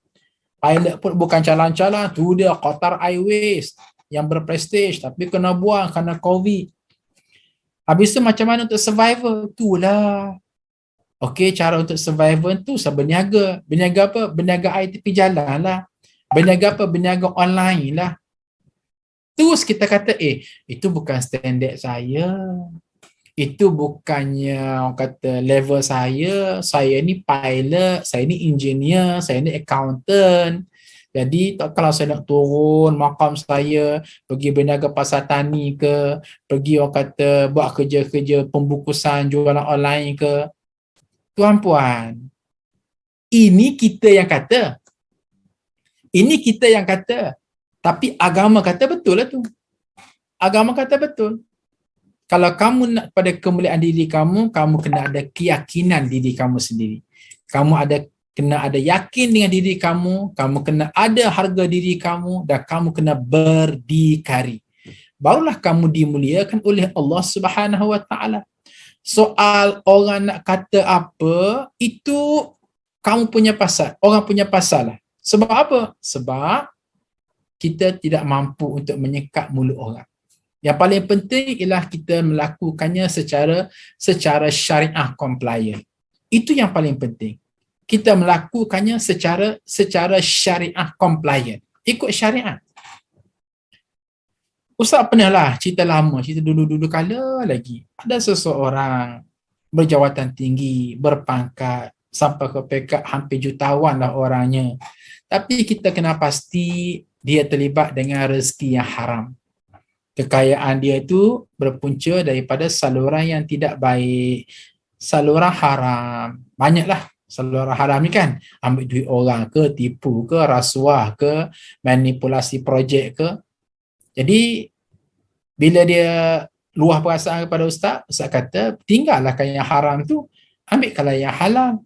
Pilot pun bukan calang-calang, tu dia Qatar Airways yang berprestige, tapi kena buang kerana COVID. Habis tu macam mana untuk survival? Itulah. Okey, cara untuk survival tu saya berniaga. Berniaga apa? Berniaga air tepi jalan lah. Berniaga apa? Berniaga online lah. Terus kita kata, itu bukan standard saya. Itu bukannya orang kata level saya. Saya ni pilot, saya ni engineer, saya ni accountant. Jadi kalau saya nak turun makam saya, pergi berniaga pasar tani ke, pergi orang kata buat kerja-kerja pembukusan jualan online ke, tuan-puan, ini kita yang kata. Ini kita yang kata. Tapi agama kata betul lah tu. Agama kata betul. Kalau kamu nak pada kemuliaan diri kamu, kamu kena ada keyakinan diri kamu sendiri. Kamu kena ada yakin dengan diri kamu, kamu kena ada harga diri kamu, dan kamu kena berdikari. Barulah kamu dimuliakan oleh Allah Subhanahu Wa Taala. Soal orang nak kata apa, itu kamu punya pasal, orang punya pasal lah. Sebab apa? Sebab kita tidak mampu untuk menyekat mulut orang. Yang paling penting ialah kita melakukannya secara syariah compliant. Itu yang paling penting. Kita melakukannya secara syariah compliant. Ikut syariat. Ustaz pernah lah cerita lama, cerita dulu-dulu kala lagi. Ada seseorang berjawatan tinggi, berpangkat, sampai ke peringkat hampir jutawan lah orangnya. Tapi kita kena pasti dia terlibat dengan rezeki yang haram. Kekayaan dia itu berpunca daripada saluran yang tidak baik. Saluran haram. Banyaklah saluran haram ni kan. Ambil duit orang ke, tipu ke, rasuah ke, manipulasi projek ke. Jadi, bila dia luah perasaan kepada Ustaz kata, tinggallah yang haram tu, ambilkanlah yang halal.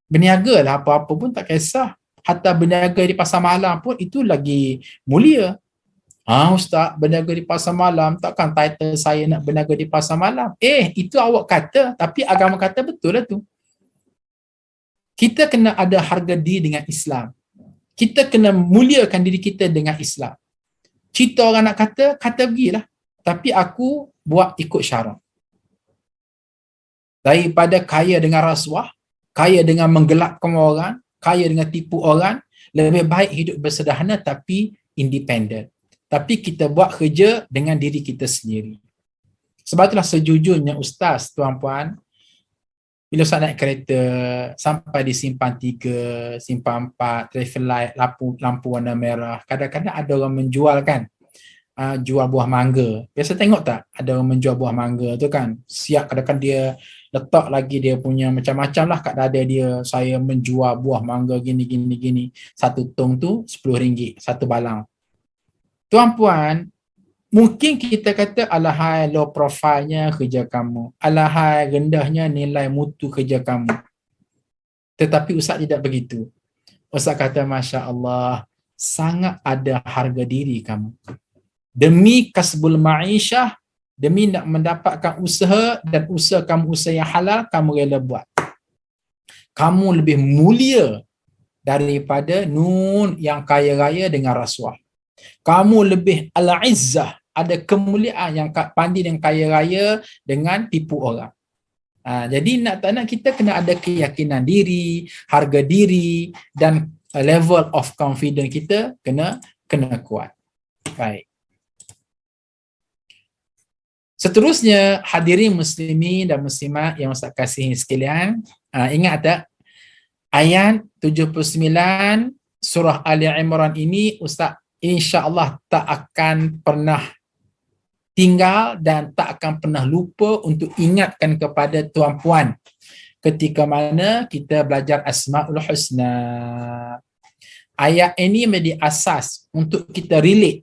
Berniagalah apa-apa pun tak kisah. Hatta berniaga di pasar malam pun itu lagi mulia. Ustaz, berniaga di pasar malam, takkan title saya nak berniaga di pasar malam? Itu awak kata, tapi agama kata betul lah tu. Kita kena ada harga diri dengan Islam. Kita kena muliakan diri kita dengan Islam. Cerita orang nak kata pergilah. Tapi aku buat ikut syarat. Daripada kaya dengan rasuah, kaya dengan menggelapkan orang, kaya dengan tipu orang, lebih baik hidup bersederhana tapi independen. Tapi kita buat kerja dengan diri kita sendiri. Sebab itulah sejujurnya Ustaz, tuan-puan, bila Ustaz naik kereta, sampai di simpang 3, simpang 4, traffic light, lampu warna merah, kadang-kadang ada orang menjual kan, jual buah mangga. Biasa tengok tak? Ada orang menjual buah mangga tu kan, siap kadang-kadang dia letak lagi dia punya macam-macam lah kat dada dia, saya menjual buah mangga gini. Satu tong tu RM10, satu balang. Tuan-puan, mungkin kita kata alahai low profile-nya kerja kamu, alahai rendahnya nilai mutu kerja kamu. Tetapi Ustaz tidak begitu. Ustaz kata, Masya Allah, sangat ada harga diri kamu. Demi kasbul ma'isyah, demi nak mendapatkan usaha, dan usaha kamu usaha yang halal, kamu rela buat. Kamu lebih mulia daripada Nun yang kaya raya dengan rasuah. Kamu lebih al-izzah, ada kemuliaan yang pandai dan kaya raya dengan tipu orang. Jadi nak tak nak kita kena ada keyakinan diri, harga diri, dan level of confidence kita kena kuat. Baik. Seterusnya, hadirin muslimin dan muslimat yang Ustaz kasihi sekalian, ingat tak ayat 79 surah Ali Imran ini Ustaz insya-Allah tak akan pernah tinggal dan tak akan pernah lupa untuk ingatkan kepada tuan-puan ketika mana kita belajar Asmaul Husna. Ayat ini menjadi asas untuk kita relate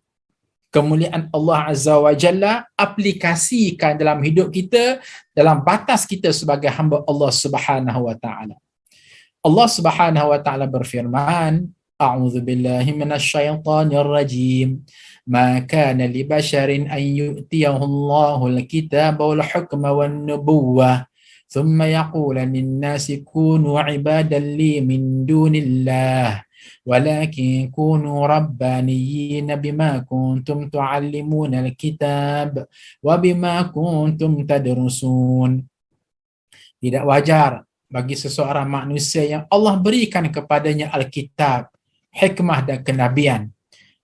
kemuliaan Allah Azza wa Jalla, aplikasikan dalam hidup kita, dalam batas kita sebagai hamba Allah Subhanahu wa taala. Allah Subhanahu wa taala berfirman, A'udzu billahi minasyaitonir rajim. Ma kana li basharin an yu'tiyahu Allahu al-kitaba wal hukma wan nubuwwah thumma yaqula lin-nasi kunu 'ibadan li min dunillah walakin kunu rabbaniyyin bima kuntum tu'allimuna al-kitab wa bima kuntum tadrusun. Tidak wajar bagi seseorang manusia yang Allah berikan kepadanya Alkitab, hikmah dan kenabian.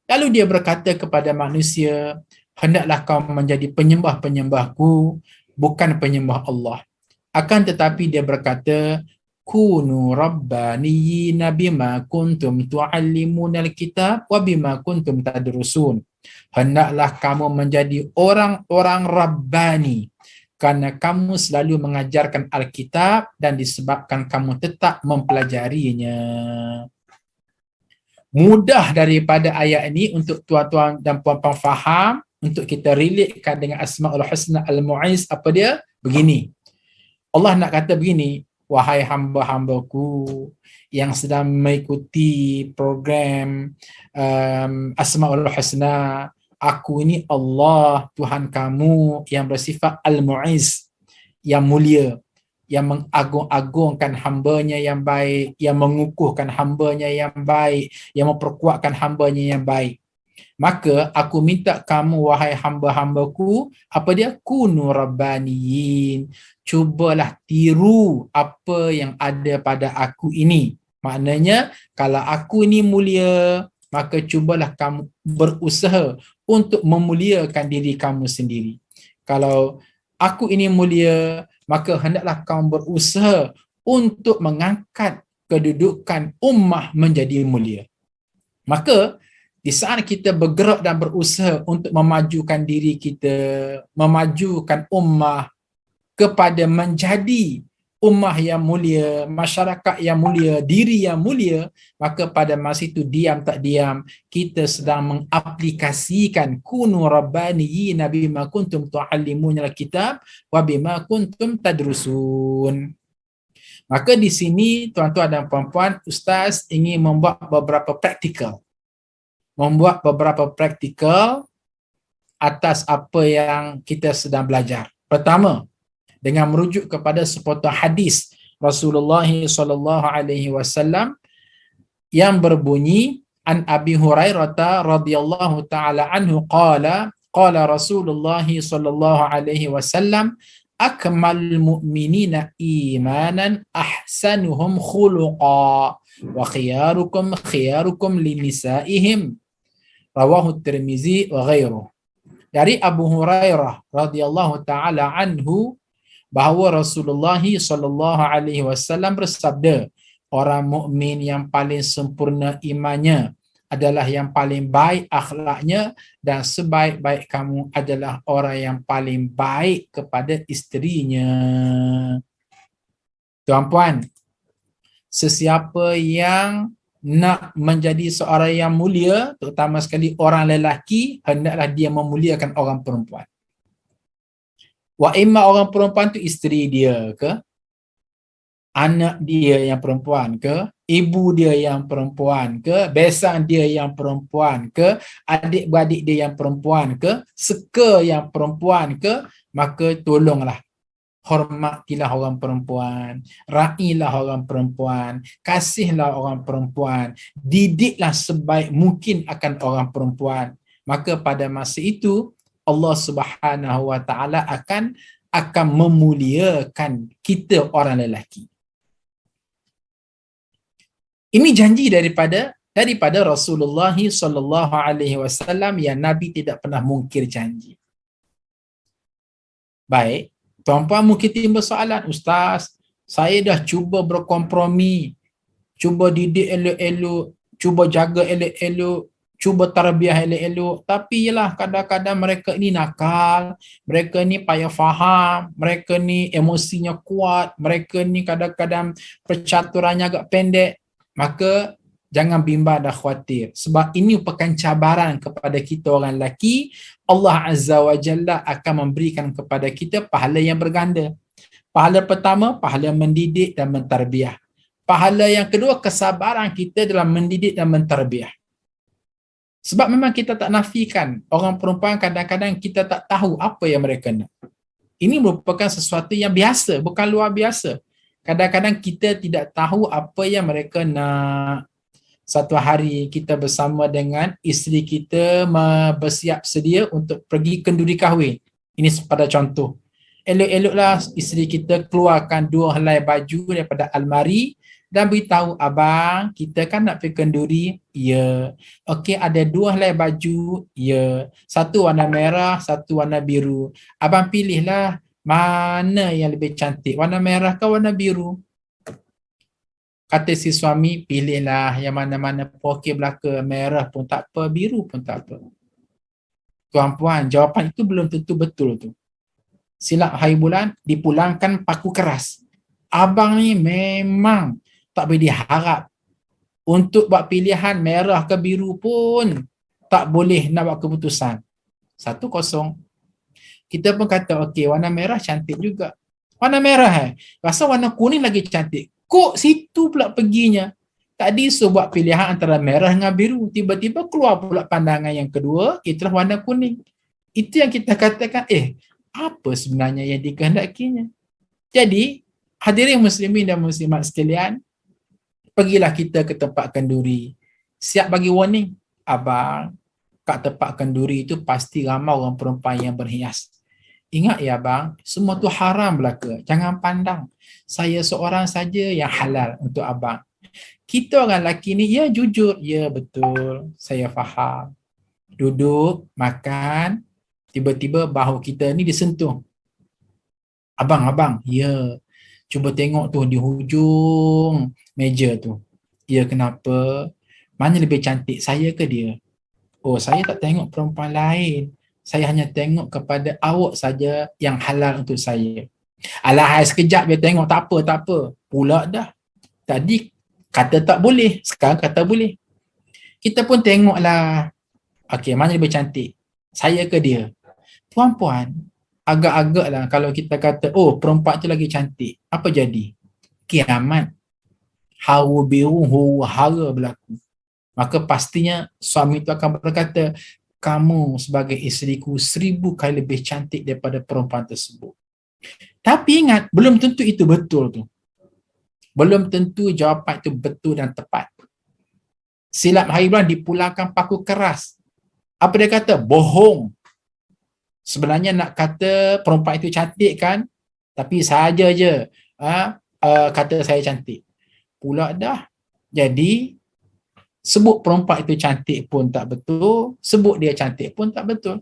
Lalu dia berkata kepada manusia, hendaklah kau menjadi penyembah-penyembahku, bukan penyembah Allah. Akan tetapi dia berkata, kunu rabbaniyina bima kuntum tu'allimuna alkitab wa bima kuntum tadrusun. Hendaklah kamu menjadi orang-orang rabbani, karena kamu selalu mengajarkan Alkitab dan disebabkan kamu tetap mempelajarinya. Mudah daripada ayat ini untuk tuan-tuan dan puan-puan faham, untuk kita relatekan dengan Asmaul Husna Al-Mu'iz, apa dia? Begini. Allah nak kata begini, wahai hamba-hambaku yang sedang mengikuti program Asmaul Husna, aku ini Allah, Tuhan kamu yang bersifat Al-Mu'iz, yang mulia, yang mengagung-agungkan hambanya yang baik, yang mengukuhkan hambanya yang baik, yang memperkuatkan hambanya yang baik. Maka aku minta kamu, wahai hamba-hambaku, apa dia? Kunu rabbaniyin. Cubalah tiru apa yang ada pada aku ini. Maknanya, kalau aku ini mulia, maka cubalah kamu berusaha untuk memuliakan diri kamu sendiri. Kalau aku ini mulia, maka hendaklah kamu berusaha untuk mengangkat kedudukan ummah menjadi mulia. Maka di saat kita bergerak dan berusaha untuk memajukan diri kita, memajukan ummah kepada menjadi ummah yang mulia, masyarakat yang mulia, diri yang mulia, maka pada masa itu diam tak diam kita sedang mengaplikasikan kunu rabbaniyina bima kuntum tu'allimuna al-kitab wa bima kuntum tadrusun. Maka di sini tuan-tuan dan puan-puan, ustaz ingin membuat beberapa praktikal atas apa yang kita sedang belajar. Pertama, dengan merujuk kepada sepotong hadis Rasulullah sallallahu alaihi wasallam yang berbunyi, an Abi Hurairah radhiyallahu taala anhu qala Rasulullah sallallahu alaihi wasallam akmalul mu'minina imanan ahsanuhum khuluqa wa khiyarukum linisaihim, rawahu Tirmizi wa ghairuh. Dari Abu Hurairah radhiyallahu taala anhu bahawa Rasulullah sallallahu alaihi wasallam bersabda, orang mukmin yang paling sempurna imannya adalah yang paling baik akhlaknya, dan sebaik-baik kamu adalah orang yang paling baik kepada isterinya. Tuan-puan, sesiapa yang nak menjadi seorang yang mulia, terutama sekali orang lelaki, hendaklah dia memuliakan orang perempuan. Wa imma orang perempuan tu isteri dia ke, anak dia yang perempuan ke, ibu dia yang perempuan ke, besan dia yang perempuan ke, adik-beradik dia yang perempuan ke, seka yang perempuan ke, maka tolonglah, hormatilah orang perempuan, railah orang perempuan, kasihlah orang perempuan, didiklah sebaik mungkin akan orang perempuan. Maka pada masa itu Allah Subhanahu wa taala akan memuliakan kita orang lelaki. Ini janji daripada Rasulullah sallallahu alaihi wasallam yang Nabi tidak pernah mungkir janji. Baik, tuan-puan mungkin timbul soalan, Ustaz, saya dah cuba berkompromi, cuba didik elok-elok, cuba jaga elok-elok, cuba tarbiyah elok-elok, tapi yalah kadang-kadang mereka ni nakal, mereka ni payah faham, mereka ni emosinya kuat, mereka ni kadang-kadang percaturannya agak pendek. Maka jangan bimbang dan khawatir, sebab ini merupakan cabaran kepada kita orang lelaki. Allah Azza wa Jalla akan memberikan kepada kita pahala yang berganda. Pahala pertama, pahala mendidik dan mentarbiah. Pahala yang kedua, kesabaran kita dalam mendidik dan mentarbiah. Sebab memang kita tak nafikan, orang perempuan kadang-kadang kita tak tahu apa yang mereka nak. Ini merupakan sesuatu yang biasa, bukan luar biasa. Kadang-kadang kita tidak tahu apa yang mereka nak. Satu hari kita bersama dengan isteri kita bersiap sedia untuk pergi kenduri kahwin. Ini pada contoh. Elok-eloklah isteri kita keluarkan 2 helai baju daripada almari dan beritahu, abang, kita kan nak pergi kenduri. Ya. Okey, ada 2 helai baju. Ya. Satu warna merah, satu warna biru. Abang pilihlah mana yang lebih cantik, warna merah ke warna biru? Kata si suami, pilihlah yang mana-mana okey belaka, merah pun tak apa, biru pun tak apa. Tuan-puan, jawapan itu belum tentu betul tu. Silap hari bulan, dipulangkan paku keras. Abang ni memang tak boleh diharap. Untuk buat pilihan merah ke biru pun tak boleh nak buat keputusan. 1-0. Kita pun kata, okey, warna merah cantik juga. Warna merah rasa warna kuning lagi cantik. Kok situ pula perginya? Tadi suruh buat pilihan antara merah dengan biru. Tiba-tiba keluar pula pandangan yang kedua, itulah warna kuning. Itu yang kita katakan, apa sebenarnya yang dikehendakinya? Jadi, hadirin muslimin dan muslimat sekalian, pergilah kita ke tempat kenduri. Siap bagi warning. Abang, kat tempat kenduri itu pasti ramai orang perempuan yang berhias. Ingat ya abang, semua tu haram belaka. Jangan pandang. Saya seorang saja yang halal untuk abang. Kita orang lelaki ni, ya jujur. Ya betul, saya faham. Duduk, makan, tiba-tiba bahu kita ni disentuh. Abang, ya. Cuba tengok tu di hujung meja tu. Ya kenapa? Mana lebih cantik, saya ke dia? Oh, saya tak tengok perempuan lain. Saya hanya tengok kepada awak saja yang halal untuk saya. Alah, sekejap dia tengok, tak apa. Pula dah. Tadi kata tak boleh, sekarang kata boleh. Kita pun tengoklah. Okey, mana lebih cantik? Saya ke dia? Puan-puan, agak-agak lah kalau kita kata, oh perempuan tu lagi cantik. Apa jadi? Kiamat. Hawa biru, huru hara berlaku. Maka pastinya suami itu akan berkata, kamu sebagai isteriku 1000 kali lebih cantik daripada perempuan tersebut. Tapi ingat, belum tentu itu betul tu. Belum tentu jawapan itu betul dan tepat. Silap hari bulan dipulangkan paku keras. Apa dia kata? Bohong. Sebenarnya nak kata perempuan itu cantik kan? Tapi saja je kata saya cantik. Pula dah. Jadi, sebut perempuan itu cantik pun tak betul, sebut dia cantik pun tak betul.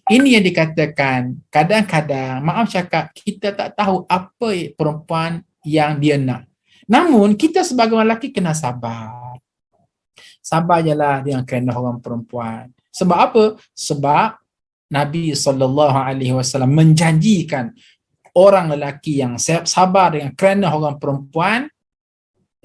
Ini yang dikatakan, kadang-kadang, maaf cakap, kita tak tahu apa perempuan yang dia nak. Namun, kita sebagai orang lelaki kena sabar. Sabar je lah dengan kerana orang perempuan. Sebab apa? Sebab Nabi SAW menjanjikan orang lelaki yang sabar dengan kerana orang perempuan,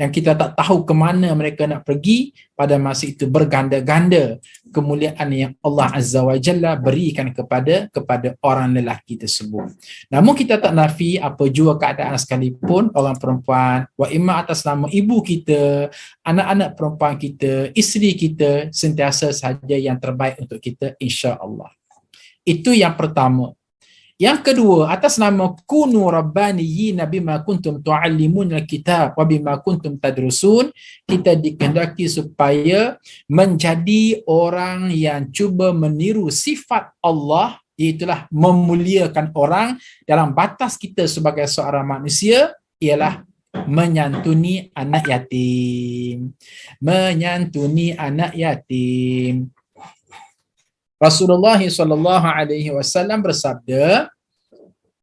yang kita tak tahu ke mana mereka nak pergi, pada masa itu berganda-ganda kemuliaan yang Allah Azza wa Jalla berikan kepada orang lelaki tersebut. Namun kita tak nafi apa jua keadaan sekalipun, orang perempuan, wa imma atas nama ibu kita, anak-anak perempuan kita, isteri kita, sentiasa saja yang terbaik untuk kita, insya-Allah. Itu yang pertama. Yang kedua, atas nama kunu rabbaniyina bima kuntum tu'allimun alkitab wa bima kuntum tadrusun, kita dikehendaki supaya menjadi orang yang cuba meniru sifat Allah, iaitulah memuliakan orang dalam batas kita sebagai seorang manusia, ialah menyantuni anak yatim. Menyantuni anak yatim. Rasulullah SAW bersabda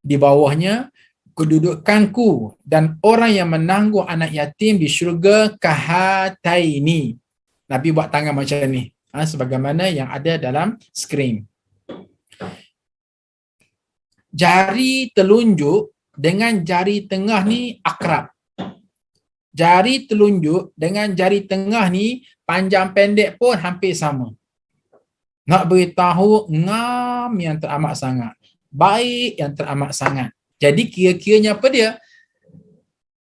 di bawahnya, kedudukanku dan orang yang menanggung anak yatim di syurga kahataini. Nabi buat tangan macam ni, sebagaimana yang ada dalam skrin. Jari telunjuk dengan jari tengah ni akrab. Jari telunjuk dengan jari tengah ni panjang pendek pun hampir sama. Nak beritahu ngam yang teramat sangat, baik yang teramat sangat. Jadi kira-kiranya apa dia?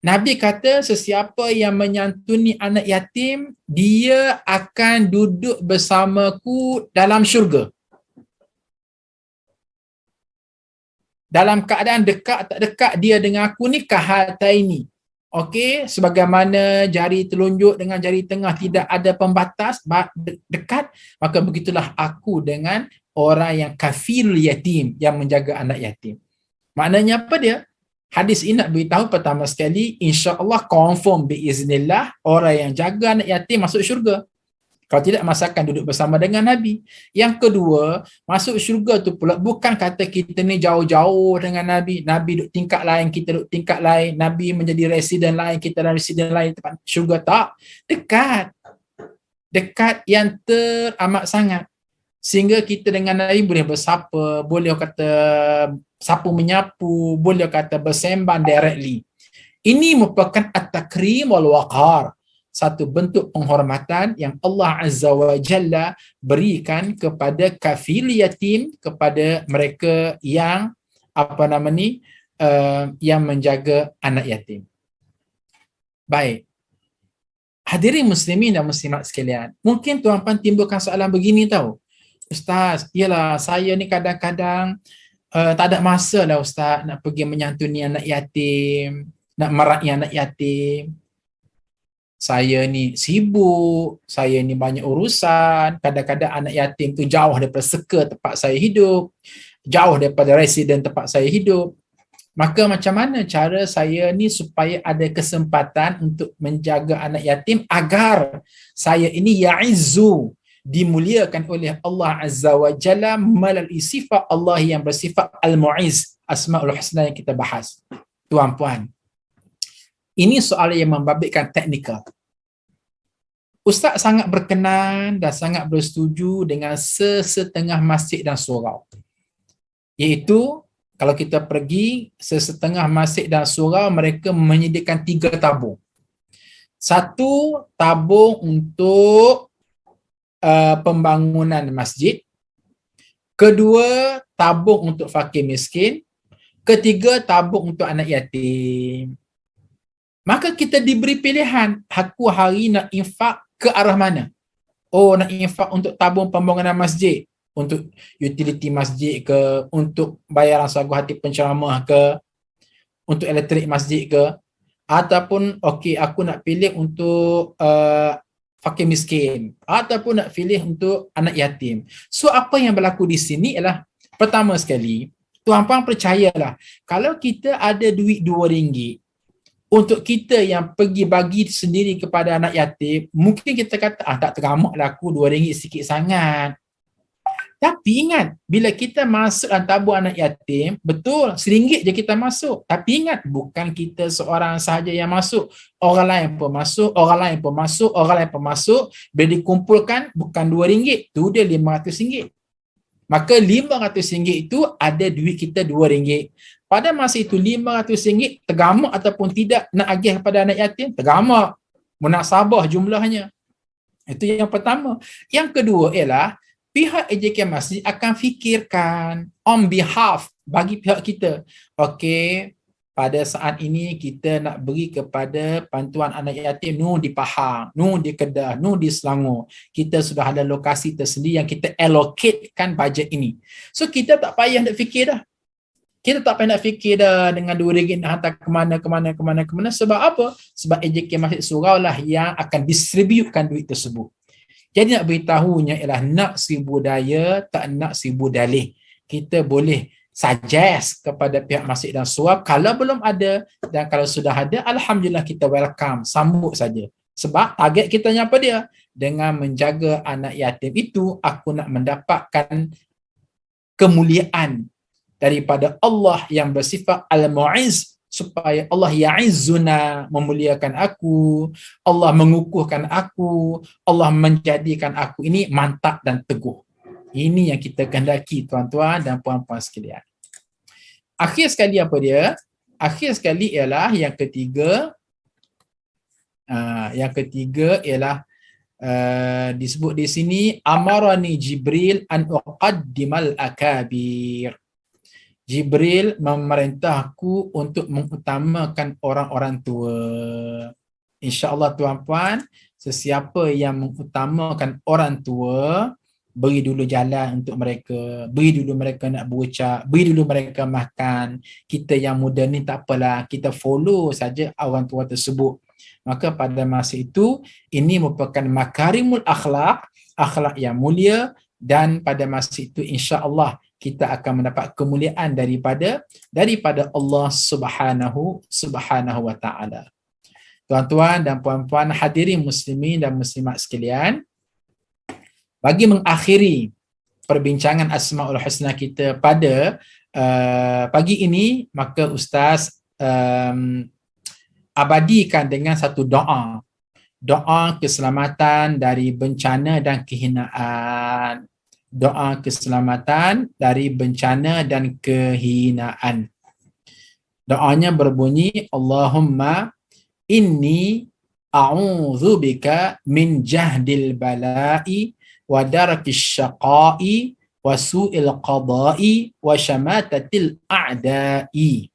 Nabi kata sesiapa yang menyantuni anak yatim, dia akan duduk bersamaku dalam syurga. Dalam keadaan dekat tak dekat dia dengan aku ni kahataini. Okey, sebagaimana jari telunjuk dengan jari tengah tidak ada pembatas dekat, maka begitulah aku dengan orang yang kafil yatim, yang menjaga anak yatim. Maknanya apa dia? Hadis ini nak beritahu pertama sekali, insya-Allah confirm biiznillah orang yang jaga anak yatim masuk syurga. Kalau tidak, masa akan duduk bersama dengan Nabi. Yang kedua, masuk syurga tu pula bukan kata kita ni jauh-jauh dengan Nabi. Nabi duduk tingkat lain, kita duduk tingkat lain. Nabi menjadi residen lain, kita dan residen lain tempat syurga. Tak. Dekat. Dekat yang teramat sangat. Sehingga kita dengan Nabi boleh bersapa, boleh kata sapu menyapu, boleh kata bersembang directly. Ini merupakan at-takrim wal waqar. Satu bentuk penghormatan yang Allah Azza wa Jalla berikan kepada kafil yatim, kepada mereka yang yang menjaga anak yatim. Baik. Hadirin muslimin dan muslimat sekalian, mungkin tuan-puan timbulkan soalan begini tahu. Ustaz, yalah saya ni kadang-kadang tak ada masa lah Ustaz nak pergi menyantuni anak yatim, nak merai anak yatim. Saya ni sibuk, saya ni banyak urusan, kadang-kadang anak yatim tu jauh daripada seka tempat saya hidup, jauh daripada residen tempat saya hidup. Maka macam mana cara saya ni supaya ada kesempatan untuk menjaga anak yatim agar saya ini ya'izzu, dimuliakan oleh Allah Azza wa Jalla melalui sifat Allah yang bersifat Al-Mu'izz, Asma'ul Husna yang kita bahas. Tuan-puan, ini soalan yang membabitkan teknikal. Ustaz sangat berkenan dan sangat bersetuju dengan sesetengah masjid dan surau. Iaitu, kalau kita pergi sesetengah masjid dan surau, mereka menyediakan 3 tabung. 1 tabung untuk pembangunan masjid. 2 tabung untuk fakir miskin. 3 tabung untuk anak yatim. Maka kita diberi pilihan, aku hari nak infak ke arah mana? Oh, nak infak untuk tabung pembangunan masjid, untuk utility masjid ke, untuk bayaran sagu hati penceramah ke, untuk elektrik masjid ke, ataupun okey aku nak pilih untuk fakir miskin, ataupun nak pilih untuk anak yatim. So apa yang berlaku di sini ialah, pertama sekali, tuan-puan percayalah, kalau kita ada duit RM2 untuk kita yang pergi bagi sendiri kepada anak yatim, mungkin kita kata, tak teramak lah aku, RM2 sikit sangat. Tapi ingat, bila kita masuk dalam tabung anak yatim, betul, RM1 je kita masuk. Tapi ingat, bukan kita seorang sahaja yang masuk. Orang lain pun masuk, orang lain pun masuk, orang lain pun masuk. Bila dikumpulkan, bukan RM2, tu dia RM500. Maka RM500 itu ada duit kita RM2. Pada masa itu RM500 tergamak ataupun tidak nak agih kepada anak yatim, tergamak. Munasabah jumlahnya. Itu yang pertama. Yang kedua ialah, pihak AJK Masjid akan fikirkan on behalf bagi pihak kita. Okey, pada saat ini kita nak beri kepada bantuan anak yatim di Pahang, di Kedah, di Selangor. Kita sudah ada lokasi tersendiri yang kita allocatekan bajet ini. So kita tak payah nak fikir dah. Kita tak payah nak fikir dah dengan RM2 nak hantar ke mana. Sebab apa? Sebab AJK Masjid Surau lah yang akan distributekan duit tersebut. Jadi nak beritahunya ialah nak 1000 daya, tak nak 1000 dalih. Kita boleh suggest kepada pihak Masjid dan Suwab. Kalau belum ada dan kalau sudah ada, alhamdulillah kita welcome, sambut saja. Sebab target kita apa dia? Dengan menjaga anak yatim itu, aku nak mendapatkan kemuliaan daripada Allah yang bersifat Al-Mu'izz, supaya Allah ya'izzuna, memuliakan aku, Allah mengukuhkan aku, Allah menjadikan aku ini mantap dan teguh. Ini yang kita kehendaki, tuan-tuan dan puan-puan sekalian. Akhir sekali apa dia? Akhir sekali ialah yang ketiga. Yang ketiga ialah disebut di sini, amarani Jibril an uqaddimal akabir. Jibril memerintahku untuk mengutamakan orang-orang tua. InsyaAllah tuan-puan, sesiapa yang mengutamakan orang tua, beri dulu jalan untuk mereka, beri dulu mereka nak berucap, beri dulu mereka makan. Kita yang muda ni tak apalah, kita follow saja orang tua tersebut. Maka pada masa itu, ini merupakan makarimul akhlak, akhlak yang mulia, dan pada masa itu insya-Allah kita akan mendapat kemuliaan daripada Allah Subhanahu wa taala. Tuan-tuan dan puan-puan hadirin muslimin dan muslimat sekalian, bagi mengakhiri perbincangan Asmaul Husna kita pada pagi ini, maka Ustaz abadikan dengan satu doa. Doa keselamatan dari bencana dan kehinaan. Doa keselamatan dari bencana dan kehinaan. Doanya berbunyi, Allahumma inni a'udzubika min jahdil bala'i wa darakis syaqa'i wa su'il qada'i wa syamatatil a'da'i.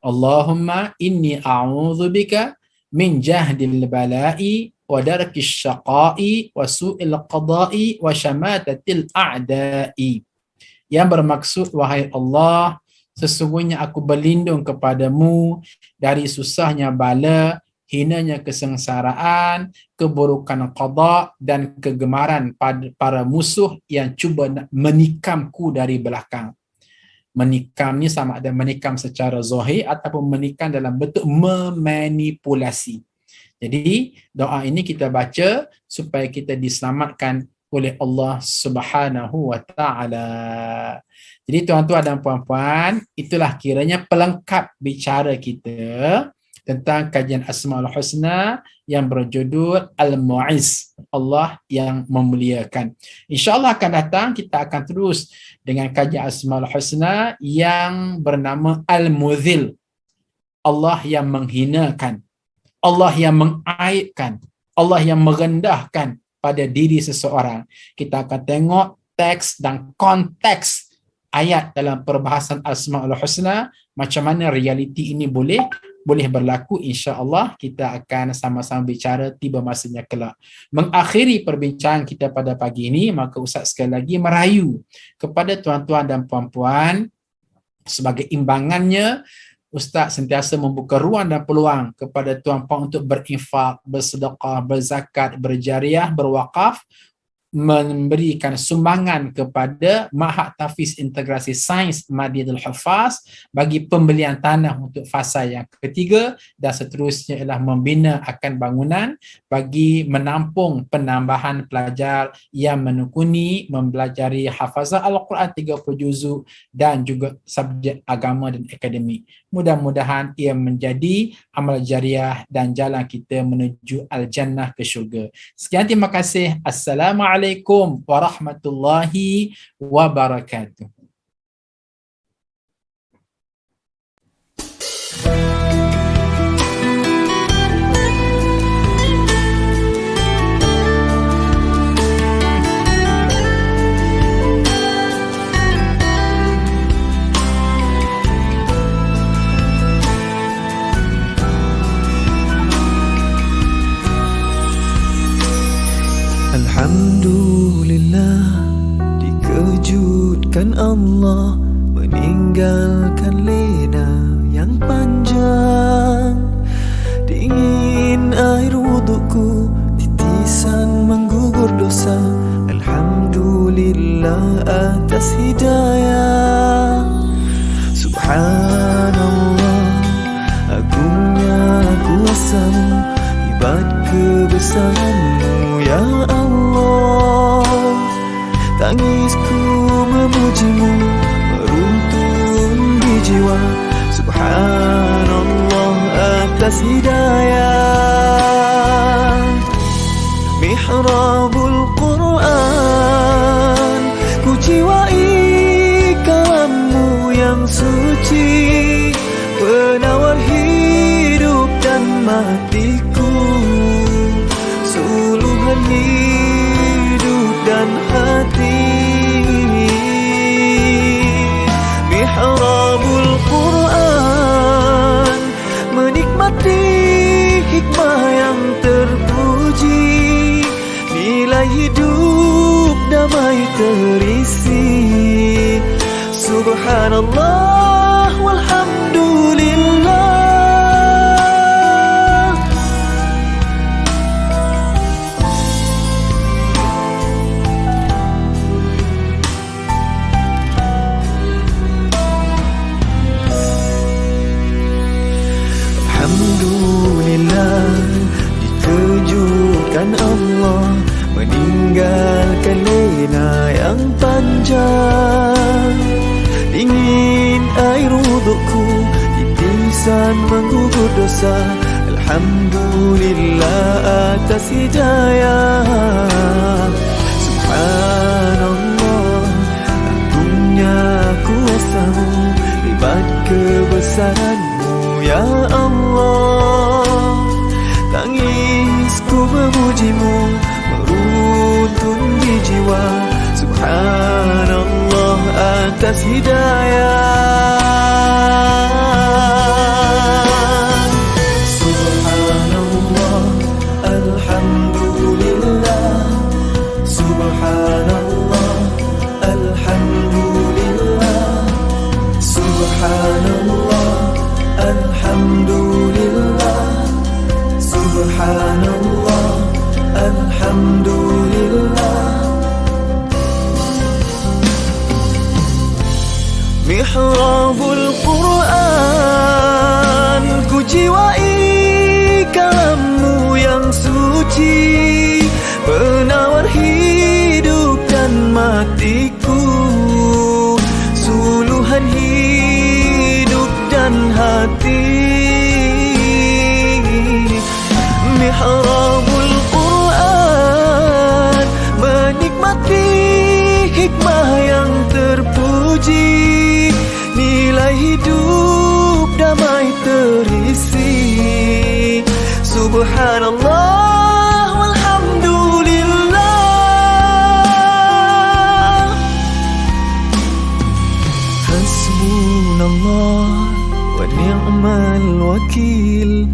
Allahumma inni a'udzubika min jahdil bala'i wa darakis syaqa'i wa su'il qada'i wa syamatatil a'da'i. Yang bermaksud, wahai Allah, sesungguhnya aku berlindung kepadamu dari susahnya bala, hinanya kesengsaraan, keburukan qada dan kegemaran para musuh yang cuba nak menikamku dari belakang. Menikam ni sama ada menikam secara zahir ataupun menikam dalam bentuk memanipulasi. Jadi doa ini kita baca supaya kita diselamatkan oleh Allah Subhanahu wa taala. Jadi tuan-tuan dan puan-puan, itulah kiranya pelengkap bicara kita tentang kajian Asmaul Husna yang berjudul Al-Mu'izz, Allah yang memuliakan. InsyaAllah akan datang kita akan terus dengan kajian Asmaul Husna yang bernama Al-Mudhil, Allah yang menghinakan, Allah yang mengaibkan, Allah yang merendahkan pada diri seseorang. Kita akan tengok teks dan konteks ayat dalam perbahasan Asmaul Husna, macam mana realiti ini boleh berlaku. InsyaAllah kita akan sama-sama bicara tiba masanya kelak. Mengakhiri perbincangan kita pada pagi ini, maka Ustaz sekali lagi merayu kepada tuan-tuan dan puan-puan, sebagai imbangannya Ustaz sentiasa membuka ruang dan peluang kepada tuan-puan untuk berinfak, bersedekah, berzakat, berjariah, berwakaf, memberikan sumbangan kepada Ma'had Tahfiz Integrasi Sains Madinatul Hufaz bagi pembelian tanah untuk fasa yang ketiga, dan seterusnya ialah membina akan bangunan bagi menampung penambahan pelajar yang menekuni mempelajari hafazah Al-Quran 30 juzuk dan juga subjek agama dan akademik. Mudah-mudahan ia menjadi amal jariah dan jalan kita menuju Al-Jannah ke syurga. Sekian, terima kasih. Assalamualaikum warahmatullahi wabarakatuh. Alhamdulillah, dikejutkan Allah meninggalkan lena yang panjang. Dingin air wudukku, titisan menggugur dosa. Alhamdulillah atas hidayah. hebat kebesaran-Mu ya Allah. Tangisku memuji-Mu meruntun di jiwa. Subhanallah atas hidayah. Mihrabul Quran, ku jiwai kalam-Mu yang suci, penawar hidup dan matiku, suluhan hidup dan hati. Mihrabul Quran, menikmati hikmah yang terpuji, nilai hidup damai terisi. Subhanallah walhamdulillah. Alhamdulillah, dikejutkan Allah meninggalkan lena yang panjang. Dingin air wudukku, titisan menggugur dosa. Alhamdulillah atas hidayah. Subhanallah, agungnya kuasa-Mu, hebat kebesaran-Mu ya Allah. Tangisku memuji-Mu meruntun di jiwa. Subhanallah atas hidayah. Subhanallah, alhamdulillah. Subhanallah, alhamdulillah. Subhanallah, alhamdulillah. Subhanallah, alhamdulillah. Mihrabul Quran, ku jiwai kalam-Mu yang suci, penawar hidup dan matiku, suluhan hidup dan hati. Mihrabul Quran, menikmati hikmah yang terpuji, nilai hidup damai terisi. Subhanallah walhamdulillah. Hasbunallah wa ni'mal wakil.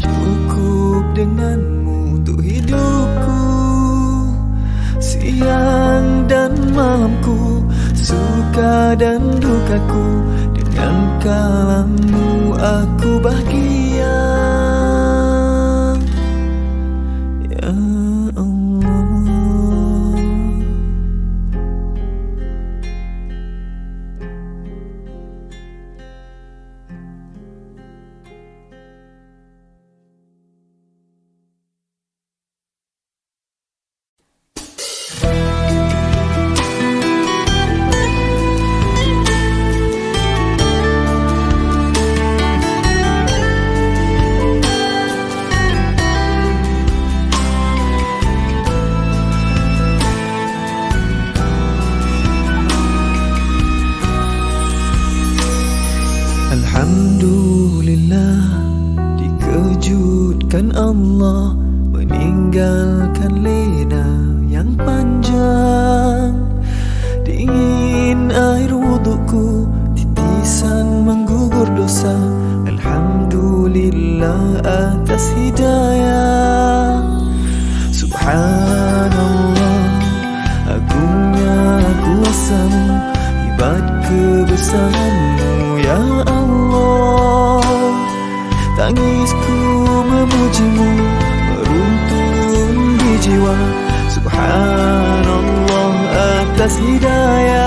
Cukup dengan-Mu untuk hidupku, siang dan malamku, suka dan dukaku. Dengan kalam-Mu aku bahagia ya Allah. Alhamdulillah, dikejutkan Allah meninggalkan lena yang panjang. Dingin air wudukku, titisan menggugur dosa. Alhamdulillah atas hidayah. Subhanallah, agungnya kuasa-Mu, hebat kebesaran-Mu ya Allah. Tangisku memuji-Mu meruntun di jiwa. Subhanallah atas hidayah.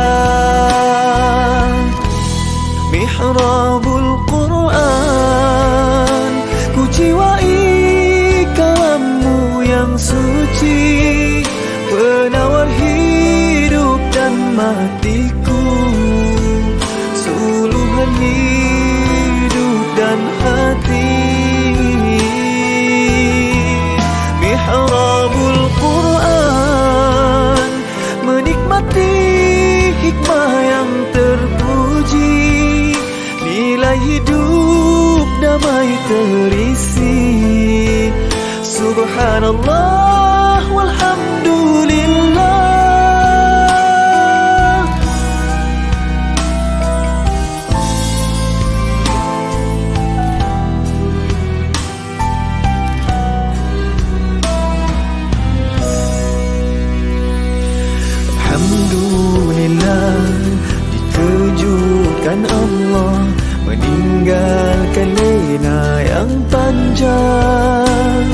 Mihrabul Quran, ku jiwai kalam hatiku, suluhan hidup dan hati. Mihrabul Quran, menikmati hikmah yang terpuji, nilai hidup damai terisi. Subhanallah walhamdulillah. Alhamdulillah, dikejutkan Allah meninggalkan lena yang panjang.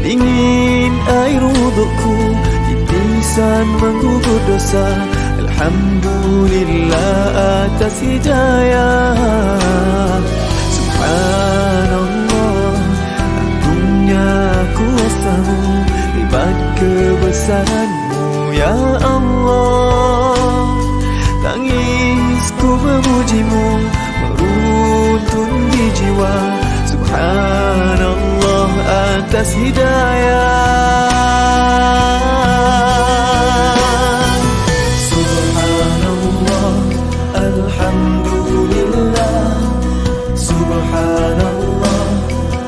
Dingin air wudukku, titisan menggugur dosa. Alhamdulillah atas hidayah. Subhanallah, agungnya kuasamu, hebat kebesaranmu ya Allah. Tangisku memujimu, meruntun di jiwa. Subhanallah atas hidayah. Subhanallah, alhamdulillah. Subhanallah,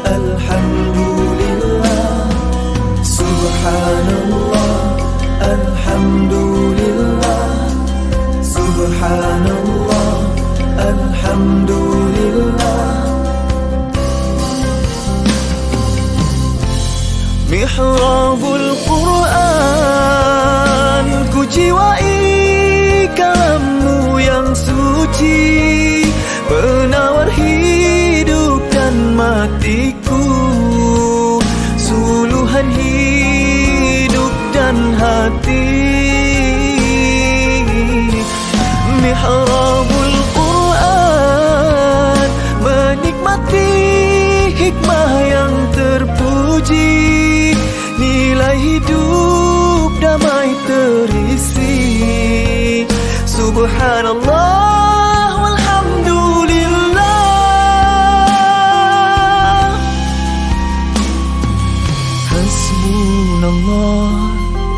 alhamdulillah. Subhanallah, alhamdulillah. Subhanallah, alhamdulillah. Mihrabul Quran, ku jiwai kalammu yang suci, penawar hidup dan matiku, suluhan hidup dan hati. Mihrabul Quran, menikmati hikmah yang terpuji, nilai hidup damai terisi. Subhanallah walhamdulillah. Hasbunallah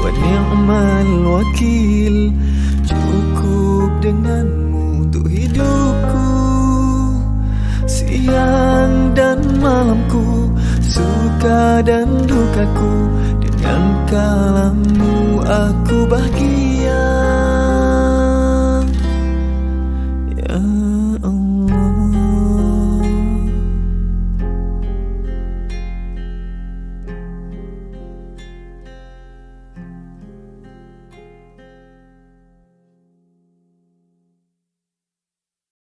wa ni'mal wakil, cukup denganmu untuk hidupku, siang dan malamku, suka dan dukaku. Dengan kalammu aku bahagia ya